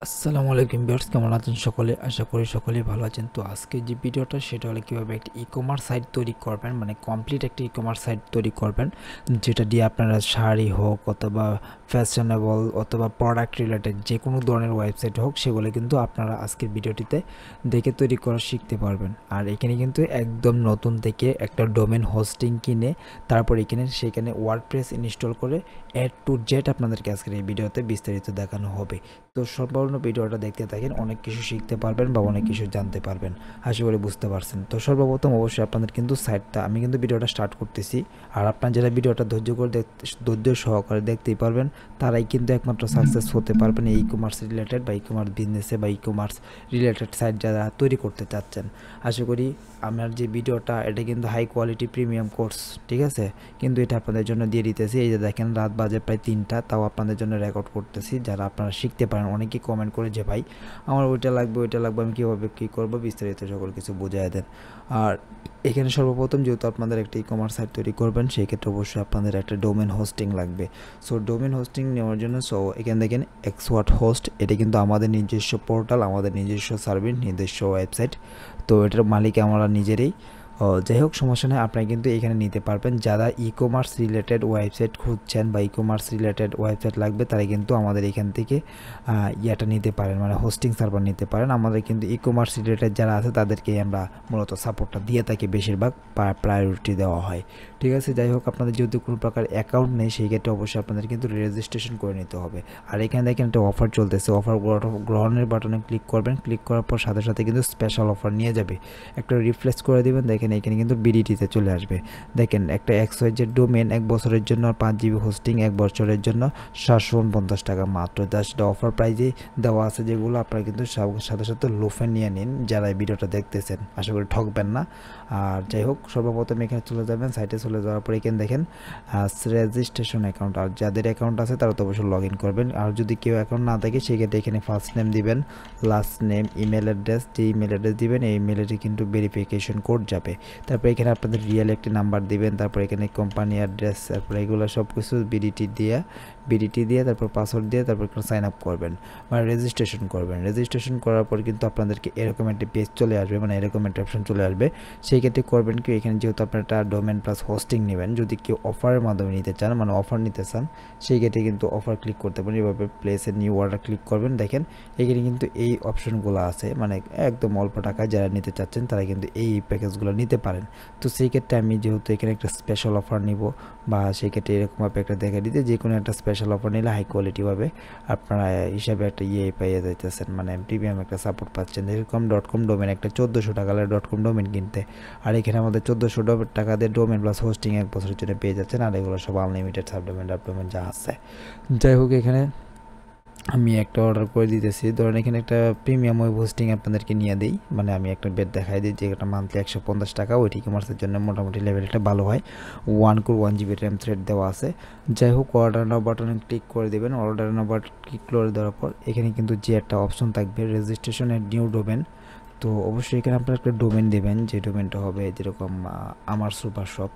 আসসালামু আলাইকুম ভিউয়ার্স, কেমন আছেন সকলে? আশা করি সকলেই ভালো আছেন। তো আজকে যে ভিডিওটা সেটা হলো কীভাবে একটা ই-কমার্স সাইট তৈরি করবেন, মানে কমপ্লিট একটা ই-কমার্স সাইট তৈরি করবেন, যেটা দিয়ে আপনারা শাড়ি হোক অথবা ফ্যাশনেবল অথবা প্রোডাক্ট রিলেটেড যে কোনো ধরনের ওয়েবসাইট হোক, সেগুলো কিন্তু আপনারা আজকের ভিডিওটিতে দেখে তৈরি করা শিখতে পারবেন। আর এখানে কিন্তু একদম নতুন থেকে একটা ডোমেন হোস্টিং কিনে তারপর সেখানে ওয়ার্ডপ্রেস ইনস্টল করে A to Z আপনাদেরকে আজকের এই ভিডিওতে বিস্তারিত দেখানো হবে। তো সম্পূর্ণ ভিডিওটা দেখতে থাকেন, অনেক কিছু শিখতে পারবেন বা অনেক কিছু জানতে পারবেন, আশা করি বুঝতে পারছেন। তো সর্বপ্রথম অবশ্যই আপনাদের কিন্তু সাইটটা, আমি কিন্তু ভিডিওটা স্টার্ট করতেছি, আর আপনার যারা ভিডিওটা ধৈর্য সহকারে দেখতেই পারবেন তারাই কিন্তু একমাত্র সাকসেস হতে পারবেন এই ই-কমার্স রিলেটেড বা ই-কমার্স বিজনেসে বা ই-কমার্স রিলেটেড সাইট যারা তৈরি করতে চাচ্ছেন। আশা করি আমার যে ভিডিওটা এটা কিন্তু হাই কোয়ালিটি প্রিমিয়াম কোর্স, ঠিক আছে, কিন্তু এটা আপনাদের জন্য দিয়ে দিতেছি। এই যে দেখেন রাত বাজে প্রায় 3টা, তাও আপনাদের জন্য রেকর্ড করতেছি যারা আপনারা শিখতে পারেন। অনেকেই কমেন্ট করে যে ভাই আমার ওইটা লাগবে, আমি কীভাবে কী করবো, বিস্তারিত সকল কিছু বুঝিয়ে দেন। আর এখানে সর্বপ্রথম যেহেতু আপনাদের একটা ই-কমার্স সাইট তৈরি করবেন, সেই ক্ষেত্রে অবশ্যই আপনাদের একটা ডোমেন হোস্টিং লাগবে। সো ডোমেন হোস্টিং নেওয়ার জন্য এখানে দেখেন এক্সওয়ার্ড হোস্ট, এটা কিন্তু আমাদের নিজস্ব পোর্টাল, আমাদের নিজস্ব সার্ভিস, নিজস্ব ওয়েবসাইট। তো এটার মালিক আমরা নিজেরাই। যাই হোক, সমস্যা নেই, আপনারা কিন্তু এখানে নিতে পারবেন। যারা ই-কমার্স রিলেটেড ওয়েবসাইট খুঁজছেন বা ই-কমার্স রিলেটেড ওয়েবসাইট লাগবে, তারা কিন্তু আমাদের এখান থেকে ইয়েটা নিতে পারেন, মানে হোস্টিং সার্ভার নিতে পারেন। আমাদের কিন্তু ই-কমার্স রিলেটেড যারা আছে তাদেরকেই আমরা মূলত সাপোর্টটা দিয়ে থাকি, বেশিরভাগ প্রায়োরিটি দেওয়া হয়, ঠিক আছে। যাই হোক, আপনাদের যদি কোনো প্রকার অ্যাকাউন্ট নেই, সেই ক্ষেত্রে অবশ্যই আপনাদের কিন্তু রেজিস্ট্রেশন করে নিতে হবে। আর এখানে দেখেন একটা অফার চলতেছে, অফার গ্রহণের বাটনে ক্লিক করবেন, ক্লিক করার পর সাথে সাথে কিন্তু স্পেশাল অফার নিয়ে যাবে। একটা রিফ্রেশ করে দেবেন, দেখেন এখানে কিন্তু বিডিটিতে চলে আসবে। দেখেন একটা XYZ ডোমেন 1 বছরের জন্য 5 GB হোস্টিং, 1 বছরের জন্য 749 টাকা মাত্র। জাস্ট অফার প্রাইজে দেওয়া আছে, যেগুলো আপনারা কিন্তু সাথে সাথে লোফে নিয়ে নিন যারা এই ভিডিওটা দেখতেছেন, আশা করি ঠকবেন না। আর যাই হোক, সর্বপ্রথম এখানে চলে যাবেন, সাইটে চলে যাওয়ার পর এখানে দেখেন রেজিস্ট্রেশন অ্যাকাউন্ট, আর যাদের অ্যাকাউন্ট আছে তারা তো অবশ্যই লগ ইন করবেন। আর যদি কেউ অ্যাকাউন্ট না থাকে, সেক্ষেত্রে এখানে ফার্স্ট নেম দিবেন, লাস্ট নেম, ইমেল অ্যাড্রেস, যে ইমেল অ্যাড্রেস দিবেন এই ইমেলে কিন্তু ভেরিফিকেশন কোড যাবে। তারপর এখানে আপনাদের রিয়েল একটি নাম্বার দিবেন, তারপর এখানে কোম্পানি অ্যাড্রেস, তারপর এগুলো সব কিছু বিডিটি দিয়ে তারপর পাসওয়ার্ড দিয়ে তারপর সাইন আপ করবেন, মানে রেজিস্ট্রেশন করবেন। রেজিস্ট্রেশন করার পর কিন্তু আপনাদেরকে এরকম একটা পেজ চলে আসবে, মানে এরকম একটা অপশন চলে আসবে। সেই ক্ষেত্রে করবেন কি, এখানে যেহেতু আপনার একটা ডোমেন প্লাস হোস্টিং নেবেন, যদি কেউ অফারের মাধ্যমে নিতে চান, মানে অফার নিতে চান, সেই ক্ষেত্রে কিন্তু অফার ক্লিক করতে পারেন। এভাবে প্লেসে নিউ অর্ডার ক্লিক করবেন। দেখেন এখানে কিন্তু এই অপশনগুলো আছে, মানে একদম অল্প টাকায় যারা নিতে চাচ্ছেন তারা কিন্তু এই প্যাকেজগুলো নিতে পারেন। তো সেই ক্ষেত্রে আমি যেহেতু এখানে একটা স্পেশাল অফার নিব, বা সেই ক্ষেত্রে এরকমভাবে একটা দেখা দিতে, যে কোনো একটা স্পেশাল অফার নিলে হাই কোয়ালিটিভাবে আপনারা হিসাবে একটা পাইয়ে যাইতেছেন, মানে প্রিমিয়াম একটা সাপোর্ট পাচ্ছেন। এরকম .com ডোমেন একটা 1400 টাকা .com ডোমেন কিনতে, আর এখানে আমাদের 1400 টাকা দিয়ে ডোমেন প্লাস হোস্টিং 1 বছরের জন্য পেয়ে যাচ্ছেন। আর এগুলো সব আনলিমিটেড সাবডোমেন ডাবডোমেন যা আছে। যাই হোক, এখানে আমি একটা অর্ডার করে দিতেছি। ধরেন এখানে একটা প্রিমিয়াম ওয়েব হোস্টিং আপনাদেরকে নিয়ে দিই, মানে আমি একটা বেড দেখাই দিই, যে একটা মান্থলি 150 টাকা, ওই ই-কমার্সের জন্য মোটামুটি লেভেলটা ভালো হয়। 1 কোর 1 GB র্যাম থ্রেড দেওয়া আছে। যাই হোক, অর্ডার নাও বাটনে ক্লিক করে দেবেন। অর্ডার নাও বাটন ক্লিক করে দেওয়ার পর এখানে কিন্তু যে একটা অপশন থাকবে রেজিস্ট্রেশনের নিউ ডোমেন, তো অবশ্যই এখানে আপনারা একটা ডোমেন দেবেন, যে ডোমেনটা হবে যেরকম আমার super shop,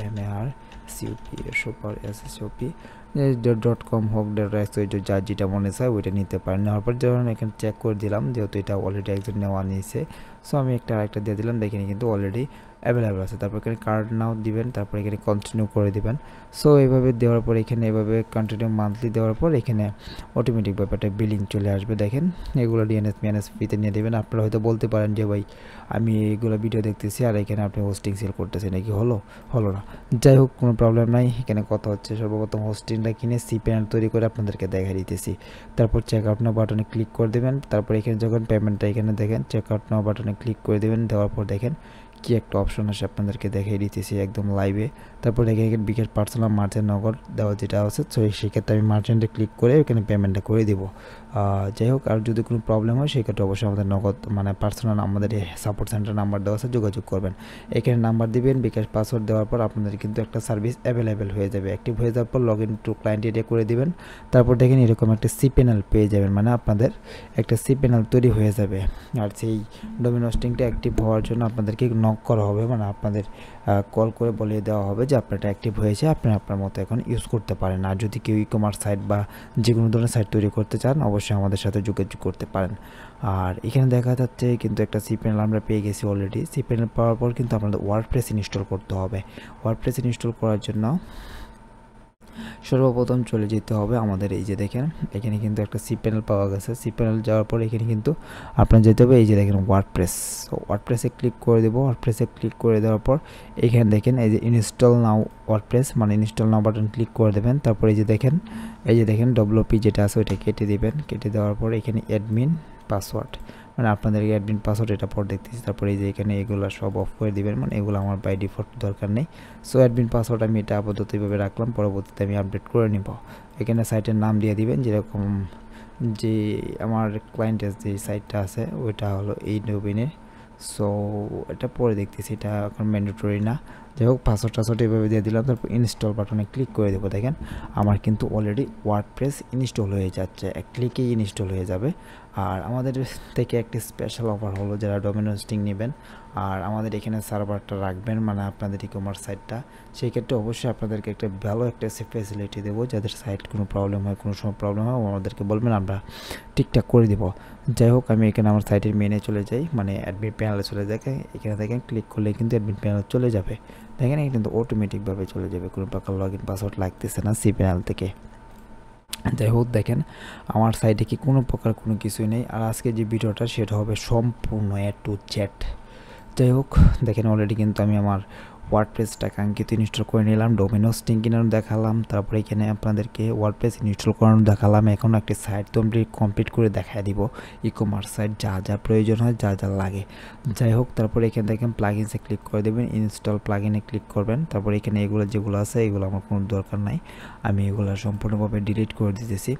AMARCUP super SSOP .com হোক যার যেটা মনে চায় ওইটা নিতে পারেন। নেওয়ার পর যখন এখানে চেক করে দিলাম, যেহেতু এটা অলরেডি একজন নেওয়া নিয়েছে, সো আমি আরেকটা দিয়ে দিলাম, দেখেনি কিন্তু অলরেডি অ্যাভেলেবেল আছে। তারপর এখানে কার্ড নাও দিবেন, তারপর এখানে কন্টিনিউ করে দিবেন। সো এইভাবে দেওয়ার পর এখানে এভাবে কন্টিনিউ মান্থলি দেওয়ার পর এখানে অটোমেটিক ব্যাপারটা বিলিং চলে আসবে। দেখেন এগুলো DNS ফ্রিতে নিয়ে দেবেন। আপনারা হয়তো বলতে পারেন যে ভাই আমি এইগুলো ভিডিও দেখতেছি আর এখানে আপনি হোস্টিং সেল করতেছেন, নাকি হলো না। যাই হোক, কোনো প্রবলেম নাই, এখানে কথা হচ্ছে সর্বপ্রথম হোস্টিংটা কিনে cPanel তৈরি করে আপনাদেরকে দেখা দিতেছি। তারপর চেক আউট নাও বাটনে ক্লিক করে দেবেন। তারপর এখানে যখন পেমেন্টটা এখানে দেখেন চেক আউট নাও বাটনে ক্লিক করে দেবেন। দেওয়ার পর দেখেন কি একটা অপশন আসে, আপনাদেরকে দেখিয়ে দিতেছি একদম লাইভে। তারপর এখানে বিকাশ পার্সোনাল মার্চেন্ট নগদ দেওয়া যেটা আছে, তো সেক্ষেত্রে আমি মার্চেন্টে ক্লিক করে এখানে পেমেন্টটা করে দেবো। যাই হোক, আর যদি কোনো প্রবলেম হয় সেক্ষেত্রে অবশ্যই আমাদের নগদ, মানে পার্সোনাল আমাদের সাপোর্ট সেন্টার নাম্বার দেওয়া আছে, যোগাযোগ করবেন। এখানে নাম্বার দিবেন, বিকাশ পাসওয়ার্ড দেওয়ার পর আপনাদের কিন্তু একটা সার্ভিস অ্যাভেলেবেল হয়ে যাবে। অ্যাক্টিভ হয়ে যাওয়ার পর log in to client area করে দিবেন। তারপর দেখেন এরকম একটা cPanel পেয়ে যাবেন, মানে আপনাদের একটা cPanel তৈরি হয়ে যাবে। আর সেই ডোমেন হোস্টিংটা অ্যাক্টিভ হওয়ার জন্য আপনাদেরকে নক করা হবে, মানে আপনাদের কল করে বলিয়ে দেওয়া হবে যে আপনারটা অ্যাক্টিভ হয়েছে, আপনি আপনার মতো এখন ইউজ করতে পারেন। আর যদি কেউ ই-কমার্স সাইট বা যে কোনো ধরনের সাইট তৈরি করতে চান অবশ্যই আমাদের সাথে যোগাযোগ করতে পারেন। আর এখানে দেখা যাচ্ছে কিন্তু একটা cPanel আমরা পেয়ে গেছি অলরেডি। cPanel পাওয়ার পর কিন্তু আপনাদের ওয়ার্ডপ্রেস ইনস্টল করতে হবে। ওয়ার্ডপ্রেস ইনস্টল করার জন্য সর্বপ্রথম চলে যেতে হবে আমাদের, এই যে দেখেন এখানে কিন্তু একটা cPanel পাওয়া গেছে। cPanel যাওয়ার পর এখানে কিন্তু আপনার যেতে হবে, এই যে দেখেন ওয়ার্ডপ্রেসে ক্লিক করে দেবো। ওয়ার্ডপ্রেসে ক্লিক করে দেওয়ার পর এখানে দেখেন এই যে ইনস্টল নাও ওয়ার্ডপ্রেস, মানে ইনস্টল নাও বাটন ক্লিক করে দেবেন। তারপর এই যে দেখেন WP যেটা আছে ওইটা কেটে দিবেন। কেটে দেওয়ার পর এখানে অ্যাডমিন পাসওয়ার্ড, মানে আপনাদের অ্যাডমিন পাসওয়ার্ড এটা পর দেখতেছি। তারপরে এই যে এখানে এগুলো সব অফ করে দিবেন, মানে এগুলো আমার বাই ডিফল্ট দরকার নেই। সো অ্যাডমিন পাসওয়ার্ড আমি এটা আপাতত এইভাবে রাখলাম, পরবর্তীতে আমি আপডেট করে নিব। এখানে সাইটের নাম দিয়ে দিবেন, যেরকম যে আমার ক্লায়েন্টের যে সাইটটা আছে ওইটা হলো এই ডোমেইনের। সো এটা পরে দেখতেছি, এটা এখন ম্যান্ডেটরি না। যাই হোক পাসওয়ার্ড এভাবে দিয়ে দিলাম। তারপর ইনস্টল বাটনে ক্লিক করে দেবো। দেখেন আমার কিন্তু অলরেডি ওয়ার্ডপ্রেস ইনস্টল হয়ে যাচ্ছে, এক ক্লিকেই ইনস্টল হয়ে যাবে। আর আমাদের থেকে একটি স্পেশাল অফার হলো, যারা ডোমেন হোস্টিং নেবেন আর আমাদের এখানে সার্ভারটা রাখবেন, মানে আপনাদের ই-কমার্স সাইটটা, সেই ক্ষেত্রে অবশ্যই আপনাদেরকে একটা ভালো একটা ফেসিলিটি দেবো। যাদের সাইট কোনো প্রবলেম হয়, কোনো সময় প্রবলেম হয় আমাদেরকে বলবেন, আমরা ঠিকঠাক করে দেব। যাই হোক আমি এখানে আমার সাইটের মেনে চলে যাই, মানে অ্যাডমিন প্যানেলে চলে যাই। এখানে দেখেন ক্লিক করলে কিন্তু অ্যাডমিন প্যানেলে চলে যাবে। দেখেন এটা কিন্তু অটোমেটিকভাবে চলে যাবে, কোনো প্রকার লগ ইন পাসওয়ার্ড লাগতেছে না cPanel থেকে। যাই হোক দেখেন আমার সাইটে কি কোনো প্রকার কোনো কিছুই নেই। আর আজকে যে ভিডিওটা সেটা হবে সম্পূর্ণ A to Z। যাই হোক দেখেন অলরেডি কিন্তু আমি আমার ওয়ার্ডপ্রেসটা কাঙ্ক্ষিত ইনস্টল করে নিলাম, ডোমেন হোস্টিং কিনারও দেখালাম, তারপরে এখানে আপনাদেরকে ওয়ার্ডপ্রেস ইনস্টল করানো দেখালাম। এখন একটি সাইট তো আমি কমপ্লিট করে দেখাই দিব, ই-কমার্স সাইট যা যা প্রয়োজন হয়, যা যা লাগে। যাই হোক তারপরে এখানে দেখেন প্লাগইনসে ক্লিক করে দেবেন, ইনস্টল প্লাগইনে ক্লিক করবেন। তারপরে এখানে এগুলো যেগুলো আছে এগুলো আমার কোনো দরকার নাই, আমি এগুলো সম্পূর্ণভাবে ডিলিট করে দিতেছি।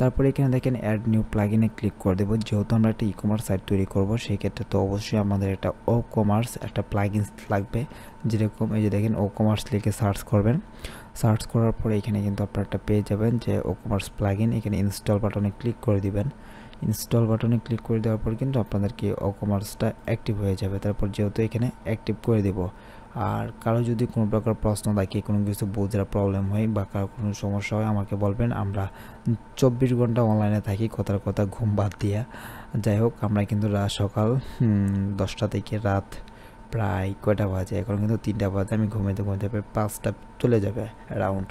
তারপরে এখানে দেখেন অ্যাড নিউ প্লাগইনে ক্লিক করে দেবো। যেহেতু আমরা একটা ই-কমার্স সাইট তৈরি করব সেই ক্ষেত্রে তো অবশ্যই আমাদের একটা ও-কমার্স একটা প্লাগইনস লাগবে। যেরকম এই যে দেখেন ও-কমার্স লিখে সার্চ করবেন। সার্চ করার পরে এখানে কিন্তু আপনারা একটা পেয়ে যাবেন যে ও-কমার্স প্লাগইন। এখানে ইনস্টল বাটনে ক্লিক করে দিবেন। ইনস্টল বাটনে ক্লিক করে দেওয়ার পর কিন্তু আপনাদেরকে ও-কমার্সটা অ্যাক্টিভ হয়ে যাবে। তারপর যেহেতু এখানে অ্যাক্টিভ করে দেব, আর কারো যদি কোনো প্রকার প্রশ্ন থাকে, কোনো কিছু বোঝার প্রবলেম হয় বা কারো কোনো সমস্যা হয় আমাকে বলবেন, আমরা 24 ঘন্টা অনলাইনে থাকি, কথার কথা ঘুম বাদ দিয়া। যাই হোক আমরা কিন্তু সকাল 10টা থেকে রাত প্রায় কয়টা বাজে, এখন কিন্তু 3টা বাজে, আমি ঘুমাইতে 5টা চলে যাবে অ্যারাউন্ড।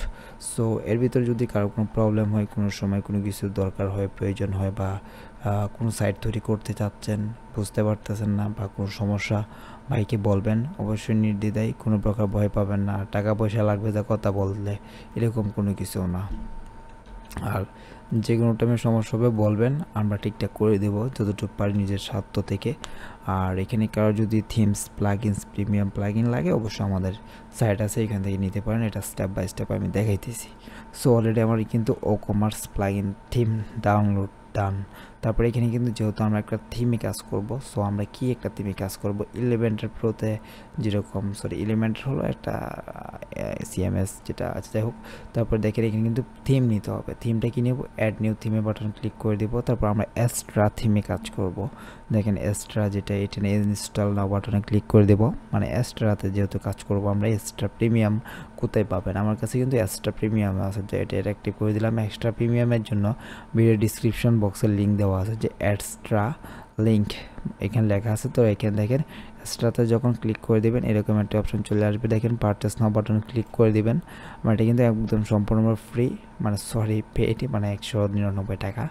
সো এর ভিতরে যদি কারো কোনো প্রবলেম হয়, কোনো সময় কোনো কিছু দরকার হয়, প্রয়োজন হয়, বা কোনো সাইট তৈরি করতে চাচ্ছেন, বুঝতে পারতেছেন না, বা কোনো সমস্যা ভাইকে বলবেন, অবশ্যই নির্দ্বিধায়, কোনো প্রকার ভয় পাবেন না। টাকা পয়সা লাগবে যা কথা বললে এরকম কোনো কিছু না। আর যে কোনো টাইমে সমস্যা হবে বলবেন, আমরা ঠিকঠাক করে দেবো যতটুকু পারি নিজের স্বার্থ থেকে। আর এখানে কারো যদি থিমস প্লাগইনস প্রিমিয়াম প্লাগইন লাগে অবশ্যই আমাদের সাইট আছে, এখান থেকে নিতে পারেন। এটা স্টেপ বাই স্টেপ আমি দেখাইতেছি। সো অলরেডি আমার কিন্তু ও-কমার্স প্লাগইন থিম ডাউনলোড ডান। তারপরে এখানে কিন্তু যেহেতু আমরা একটা থিমে কাজ করব, সো আমরা কি একটা থিমে কাজ করব, ইলেমেন্টের প্রোতে যেরকম ইলেমেন্টের হলো একটা CMS যেটা আছে। যাই হোক তারপর দেখেন এখানে কিন্তু থিম নিতে হবে। থিমটা কি নেব, অ্যাড নিউ থিমে বাটন ক্লিক করে দিব। তারপর আমরা এক্সট্রা থিমে কাজ করব। দেখেন এক্সট্রা যেটা, এটা ইনস্টল নাও বাটনে ক্লিক করে দেব। মানে এক্সট্রাতে যেহেতু কাজ করব আমরা, এক্সট্রা প্রিমিয়াম কোথায় পাবেন, আমার কাছে কিন্তু এক্সট্রা প্রিমিয়াম আছে, যে এটা অ্যাক্টিভ করে দিলাম। এক্সট্রা প্রিমিয়ামের জন্য ভিডিও ডিসক্রিপশন বক্সের লিঙ্ক দেওয়া আছে, যে এক্সট্রা লিঙ্ক এখানে লেখা আছে। তো এখানে দেখেন এক্সট্রাতে যখন ক্লিক করে দেবেন এরকম একটা অপশন চলে আসবে। দেখেন পারচেস নাও বাটন ক্লিক করে দিবেন। আমার এটা কিন্তু একদম সম্পূর্ণভাবে ফ্রি, মানে পেড, মানে 199 টাকা।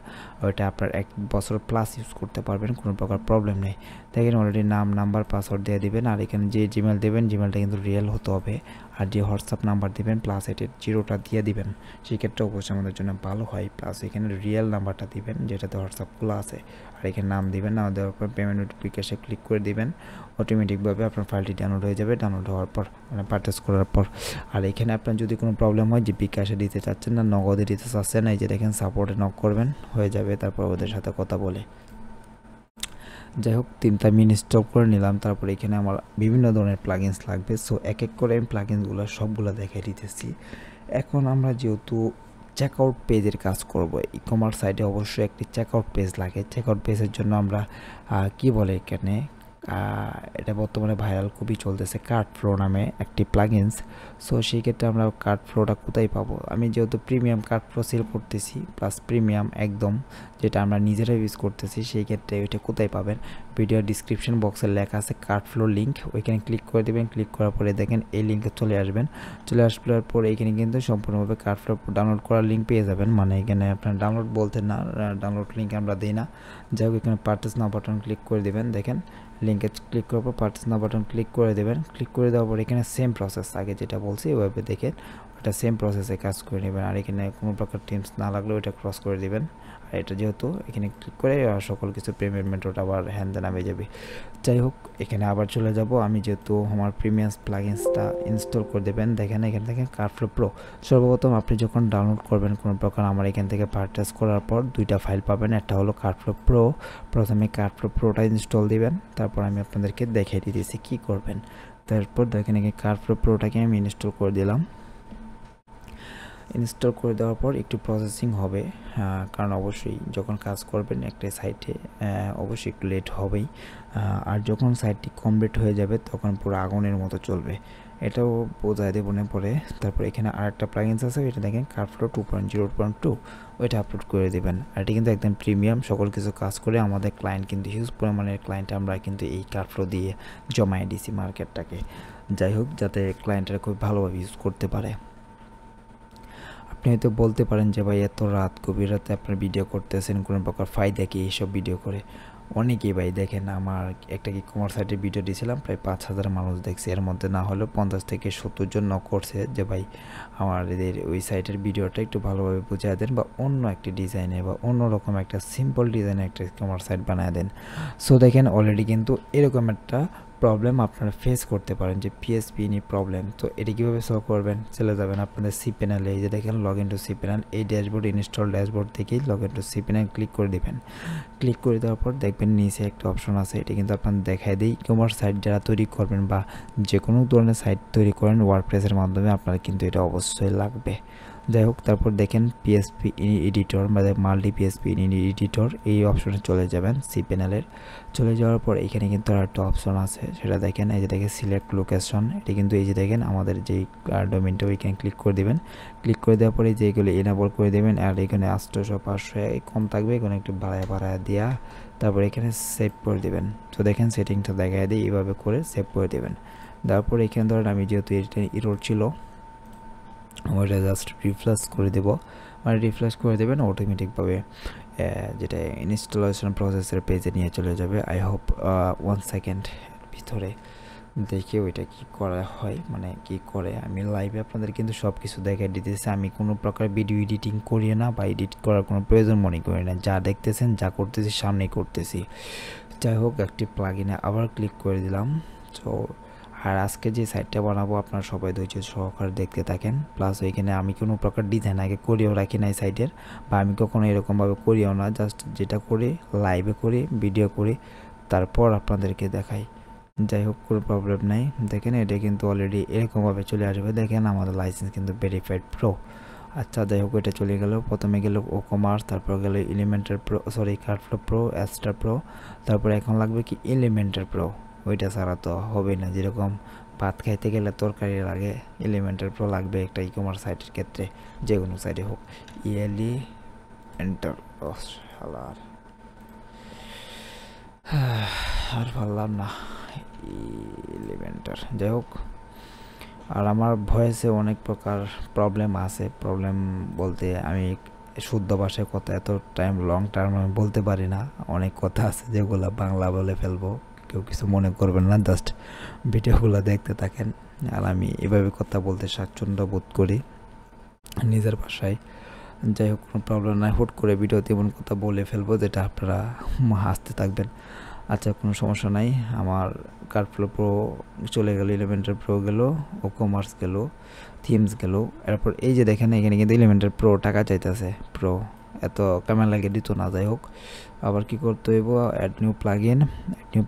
ওইটা আপনার 1 বছর প্লাস ইউজ করতে পারবেন, কোনো প্রকার প্রবলেম নেই। দেখেন অলরেডি নাম, নাম্বার, পাসওয়ার্ড দিয়ে দিবেন। আর এখানে যে জিমেল দেবেন জিমেলটা কিন্তু রিয়েল হতে হবে। আর যে হোয়াটসঅ্যাপ নাম্বার দেবেন প্লাস এটির 0টা দিয়ে দিবেন, সেক্ষেত্রে অবশ্যই আমাদের জন্য ভালো হয়। প্লাস এখানে রিয়েল নাম্বারটা দিবেন যেটাতে হোয়াটসঅ্যাপ খোলা আছে। আর এখানে নাম দিবেন, নাম দেওয়ার পর পেমেন্ট নোটিফিকেশনে ক্লিক করে দিবেন। অটোমেটিকভাবে আপনার ফাইলটি ডাউনলোড হয়ে যাবে। ডাউনলোড হওয়ার পর মানে পারচেস করার পর, আর এখানে আপনার যদি কোনো প্রবলেম হয় যে বিকাশে দিতে চাচ্ছেন না, নগদে দিতে চাচ্ছেন না, এই যে দেখেন সাপোর্টে নক করবেন, হয়ে যাবে। তারপর ওদের সাথে কথা বলে। যাই হোক থিমটা আমি ইনস্টল করে নিলাম। তারপর এখানে আমার বিভিন্ন ধরনের প্লাগইনস লাগবে। সো এক এক করে আমি প্লাগইনসগুলো সবগুলো দেখাই দিতেছি। এখন আমরা যেহেতু চেকআউট পেজের কাজ করব, ই-কমার্স সাইটে অবশ্যই একটি চেকআউট পেজ লাগে। চেকআউট পেজের জন্য আমরা কি বলে এখানে এটা বর্তমানে ভাইরাল খুবই চলতেছে কার্ড ফ্লো নামে একটি প্লাগইনস। সো সেই ক্ষেত্রে আমরা কার্ড ফ্লোটা কোথায় পাবো? আমি যেহেতু প্রিমিয়াম কার্ড ফ্লো সেল করতেছি প্লাস প্রিমিয়াম একদম যেটা আমরা নিজেরা ইউজ করতেছি, সেই ক্ষেত্রে ওইটা কোথায় পাবেন? ভিডিও ডিসক্রিপশন বক্সে লেখা আছে কার্ড ফ্লো লিঙ্ক, ওইখানে ক্লিক করে দেবেন। ক্লিক করার পরে দেখেন এই লিঙ্কে চলে আসবেন। চলে আসার পর এইখানে কিন্তু সম্পূর্ণভাবে কার্ড ফ্লো ডাউনলোড করার লিঙ্ক পেয়ে যাবেন। মানে এখানে আপনার ডাউনলোড বলতে না, ডাউনলোড লিঙ্ক আমরা দিই না। যাই হোক এখানে পারচেস নাও বাটন ক্লিক করে দেবেন। দেখেন লিঙ্কে ক্লিক করার পর পারচেস নাও বাটন ক্লিক করে দেবেন। ক্লিক করে দেওয়ার পর এখানে সেম প্রসেস আগে যেটা বলছি ওইভাবে দেখেন ওটা সেম প্রসেসে কাজ করে নেবেন। আর এখানে কোনো প্রকার টিমস না লাগলে ওইটা ক্রস করে দেবেন। আর এটা যেহেতু এখানে ক্লিক করে সকল কিছু পেমেন্ট মেথড আবার হ্যান্ড নামে যাবে। যাই হোক এখানে আবার চলে যাব। আমি যেহেতু আমার প্রিমিয়াম প্লাগইনসটা ইনস্টল করে দেবেন। দেখেন এখানে দেখেন কার্ডফ্লো প্রো। সর্বপ্রথম আপনি যখন ডাউনলোড করবেন কোনো প্রকার আমার এখান থেকে পারচেস করার পর দুইটা ফাইল পাবেন। একটা হলো কার্ডফ্লো প্রো, প্রথমে কার্ডফ্লো প্রোটা ইনস্টল দিবেন, তারপর আমি আপনাদেরকে দেখিয়ে দিতেছি কী করবেন। তারপর দেখেন এখানে কার্ডফ্লো প্রোটাকে আমি ইনস্টল করে দিলাম। ইনস্টল করে দেওয়ার পর একটু প্রসেসিং হবে, কারণ অবশ্যই যখন কাজ করবেন একটা সাইটে অবশ্যই একটু লেট হবেই। আর যখন সাইটটি কমপ্লিট হয়ে যাবে তখন পুরো আগুনের মতো চলবে, এটাও বোঝায় দেব না পরে। তারপর এখানে আরেকটা প্লাগইনস আছে, এটা দেখেন কার্ডফ্লো 2.0.2, ওইটা আপলোড করে দেবেন। আর এটি কিন্তু একদম প্রিমিয়াম, সকল কিছু কাজ করে আমাদের ক্লায়েন্ট কিন্তু হিউজ পরিমাণের ক্লায়েন্ট আমরা কিন্তু এই কার্ডফ্লো দিয়ে জমাই দিছি মার্কেটটাকে। যাই হোক যাতে ক্লায়েন্টরা খুব ভালোভাবে ইউজ করতে পারে। আপনি হয়তো বলতে পারেন যে ভাই এত রাত গভীর রাতে আপনার ভিডিও করতেছেন কোনো প্রকার ফায়দা কি এইসব ভিডিও করে? অনেকেই ভাই দেখেন, আমার একটা ই কমার্স সাইটের ভিডিও দিয়েছিলাম, প্রায় 5,000 মানুষ দেখছে, এর মধ্যে না হলেও 50 থেকে 70 জন নক করছে যে ভাই আমাদের ওই সাইটের ভিডিওটা একটু ভালোভাবে বুঝিয়ে দেন বা অন্য একটি ডিজাইনে বা অন্যরকম একটা সিম্পল ডিজাইনে একটা কমার্স সাইট বানিয়ে দেন। সো দেখেন অলরেডি কিন্তু এরকম একটা প্রবলেম আপনারা ফেস করতে পারেন যে পিএসপি নিয়ে প্রবলেম। তো এটি কীভাবে সলভ করবেন? চলে যাবেন আপনাদের সি প্যানেলে, এই যে দেখেন log in to C panel, এই ড্যাশবোর্ড ইনস্টল ড্যাশবোর্ড থেকেই log in to C panel click করে দেবেন। ক্লিক করে দেওয়ার পর দেখবেন নিচে একটা অপশন আছে, এটা কিন্তু আপনার দেখায় দিই কমার্স সাইট যারা তৈরি করবেন বা যে কোনো ধরনের সাইট তৈরি করেন ওয়ার্ডপ্রেসের মাধ্যমে আপনার কিন্তু এটা অবশ্যই লাগবে। যাই হোক তারপর দেখেন পিএসপি এডিটর মানে মাল্টি পিএসপি এডিটর, এই অপশনে চলে যাবেন সি প্যানেলের। চলে যাওয়ার পর এখানে কিন্তু আর একটা অপশন আছে, সেটা দেখেন এই যে দেখেন সিলেক্ট লোকেশন, এটি কিন্তু এই যে দেখেন আমাদের যেই ডোমেনটা ওইখানে ক্লিক করে দেবেন। ক্লিক করে দেওয়ার পরে যেগুলো এনাবল করে দেবেন, আর এখানে 800 500 কম থাকবে, এখানে একটু বাড়ায় দেওয়া, তারপর এখানে সেভ করে দেবেন। তো দেখেন সেটিংটা দেখায় দিই, এইভাবে করে সেভ করে দেবেন। তারপর এখানে ধরেন আমি যেহেতু এটা এরর ছিল ওইটা জাস্ট রিফ্রেশ করে দেব, মানে রিফ্রেশ করে দেবেন অটোমেটিকভাবে যেটা ইনস্টলেশন প্রসেসের পেজে নিয়ে চলে যাবে। আই হোপ 1 সেকেন্ড ভিতরে দেখে ওইটা কি করা হয়, মানে কি করে। আমি লাইভে আপনাদের কিন্তু সব কিছু দেখাই দিতেছি, আমি কোনো প্রকার ভিডিও এডিটিং করি না বা এডিট করার কোনো প্রয়োজন মনে করি না, যা দেখতেছেন যা করতেছি সামনেই করতেছি। যাই হোক একটি প্লাগইনে আবার ক্লিক করে দিলাম। তো আর আজকে যে সাইটটা বানাবো আপনারা সবাই ধৈর্য সহকারে দেখতে থাকেন। প্লাস ওইখানে আমি কোনো প্রকার ডিজাইন আগে করিও রাখি না এই সাইটের, বা আমি কখনো এরকমভাবে করিও না, জাস্ট যেটা করি লাইভে করি ভিডিও করি তারপর আপনাদেরকে দেখাই। যাই হোক কোনো প্রবলেম নাই, দেখেন এটা কিন্তু অলরেডি এরকমভাবে চলে আসবে। দেখেন আমাদের লাইসেন্স কিন্তু ভেরিফাইড প্রো। আচ্ছা যাই হোক এটা চলে গেল, প্রথমে গেল ও কমার্স, তারপর গেল Elementor pro, sorry CartFlows pro, Astra pro, তারপর এখন লাগবে কি এলিমেন্টার প্রো। ওইটা ছাড়া তো হবে না, যেরকম ভাত খাইতে গেলে তরকারি লাগে, এলিমেন্টার প্রো লাগবে একটা ই কমার্স সাইটের ক্ষেত্রে, যে কোনো সাইটে হোক। ইয়েলি এন্টার আর পারলাম না এলিমেন্টার। যাই হোক আর আমার ভয়েসে অনেক প্রকার প্রবলেম আছে, প্রবলেম বলতে আমি শুদ্ধ ভাষায় কথা এত লং টার্ম আমি বলতে পারি না, অনেক কথা আছে যেগুলো বাংলা বলে ফেলবো, কেউ কিছু মনে করবেন না, জাস্ট ভিডিওগুলো দেখতে থাকেন। আর আমি এভাবে কথা বলতে স্বাচ্ছন্দ্য বোধ করি নিজের ভাষায়। যাই হোক কোনো প্রবলেম নাই, হুট করে ভিডিওতে এমন কথা বলে ফেলবো যেটা আপনারা হাসতে থাকবেন। আচ্ছা কোনো সমস্যা নাই, আমার কার্ডফ্লো প্রো চলে গেল, এলিমেন্টার প্রো গেল, ও কমার্স গেল, থিমস গেল। এরপর এই যে দেখেন এখানে কিন্তু এলিমেন্টার প্রো টাকা চাইতেছে, প্রো এত ক্যামেরা লাগে দিত না। যাই হোক আবার কি করতে হইব, অ্যাড নিউ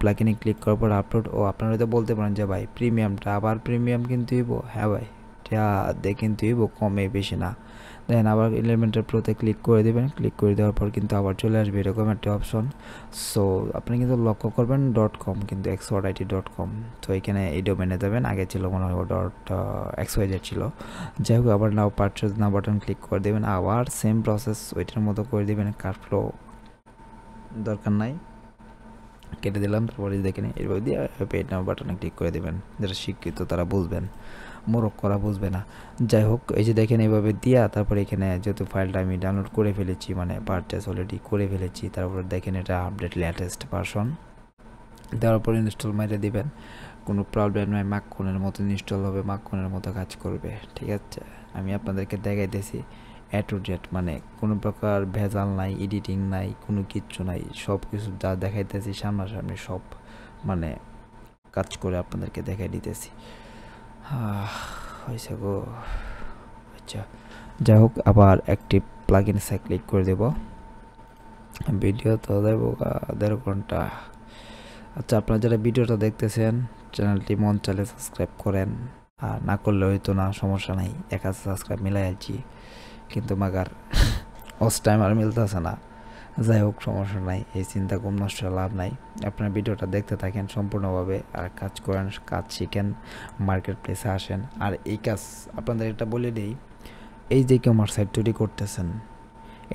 প্লাগইনে ক্লিক করার পর আপলোড। ও আপনারা হয়তো বলতে পারেন যে ভাই প্রিমিয়ামটা আবার প্রিমিয়াম কিন্তু হইব, হ্যাঁ ভাই এটা দিয়ে কিন্তু হইব, কমে বেশি না। দেন আবার এলিমেন্টর প্রোতে ক্লিক করে দেবেন। ক্লিক করে দেওয়ার পর কিন্তু আবার চলে আসবে এরকম একটা অপশন। সো আপনি কিন্তু লক্ষ্য করবেন .com কিন্তু xyit.com। তো এখানে এই ডোমেনে যাবেন, আগে ছিল মনে হয় .xyz ছিল। যাই হোক আবার নাও পারচেজ নাও বাটন ক্লিক করে দেবেন, আবার সেম প্রসেস ওইটার মতো করে দেবেন। কার্ডফ্লো দরকার নাই, কেটে দিলাম। তারপরে দেখেন এরপর দিয়ে পেড নাও বাটনে ক্লিক করে দেবেন। যারা শিক্ষিত তারা বুঝবেন, মোরক করা বুঝবে না। যাই হোক এই যে দেখেন এইভাবে দিয়া তারপরে এখানে যেহেতু ফাইলটা আমি ডাউনলোড করে ফেলেছি, মানে পারচেস অলরেডি করে ফেলেছি, তারপর দেখেন এটা আপডেট লেটেস্ট ভার্সন দেওয়ার পর ইনস্টল মেরে দিবেন। কোনো প্রবলেম নয়, মাখনের মতো ইনস্টল হবে, মাখনের মতো কাজ করবে। ঠিক আছে, আমি আপনাদেরকে দেখাইতেছি A to Z, মানে কোনো প্রকার ভেজাল নাই, এডিটিং নাই, কোনো কিচ্ছু নাই। সব কিছু যা দেখাইতেছি সামনাসামনি সব মানে কাজ করে আপনাদেরকে দেখাই দিতেছি। হয়েছে গো। আচ্ছা যাই হোক আবার অ্যাক্টিভ প্লাগইনসে ক্লিক করে দেব। ভিডিও তো দেব 1.5 ঘন্টা। আচ্ছা আপনারা যারা ভিডিওটা দেখতেছেন চ্যানেলটি মন চাইলে সাবস্ক্রাইব করেন, আর না করলে হয়তো না, সমস্যা নাই, 1000 সাবস্ক্রাইব মিলাই আছি, কিন্তু মাগার অস টাইম আর মিলতেছে না। যাই হোক সমস্যা নাই, এই চিন্তা কম নষ্ট লাভ নাই। আপনার ভিডিওটা দেখতে থাকেন সম্পূর্ণভাবে, আর কাজ করেন, কাজ শিখেন, মার্কেট প্লেসে আসেন। আর এই কাজ আপনাদের এটা বলে দিই, এই যে কমার্স সাইট তৈরি করতেছেন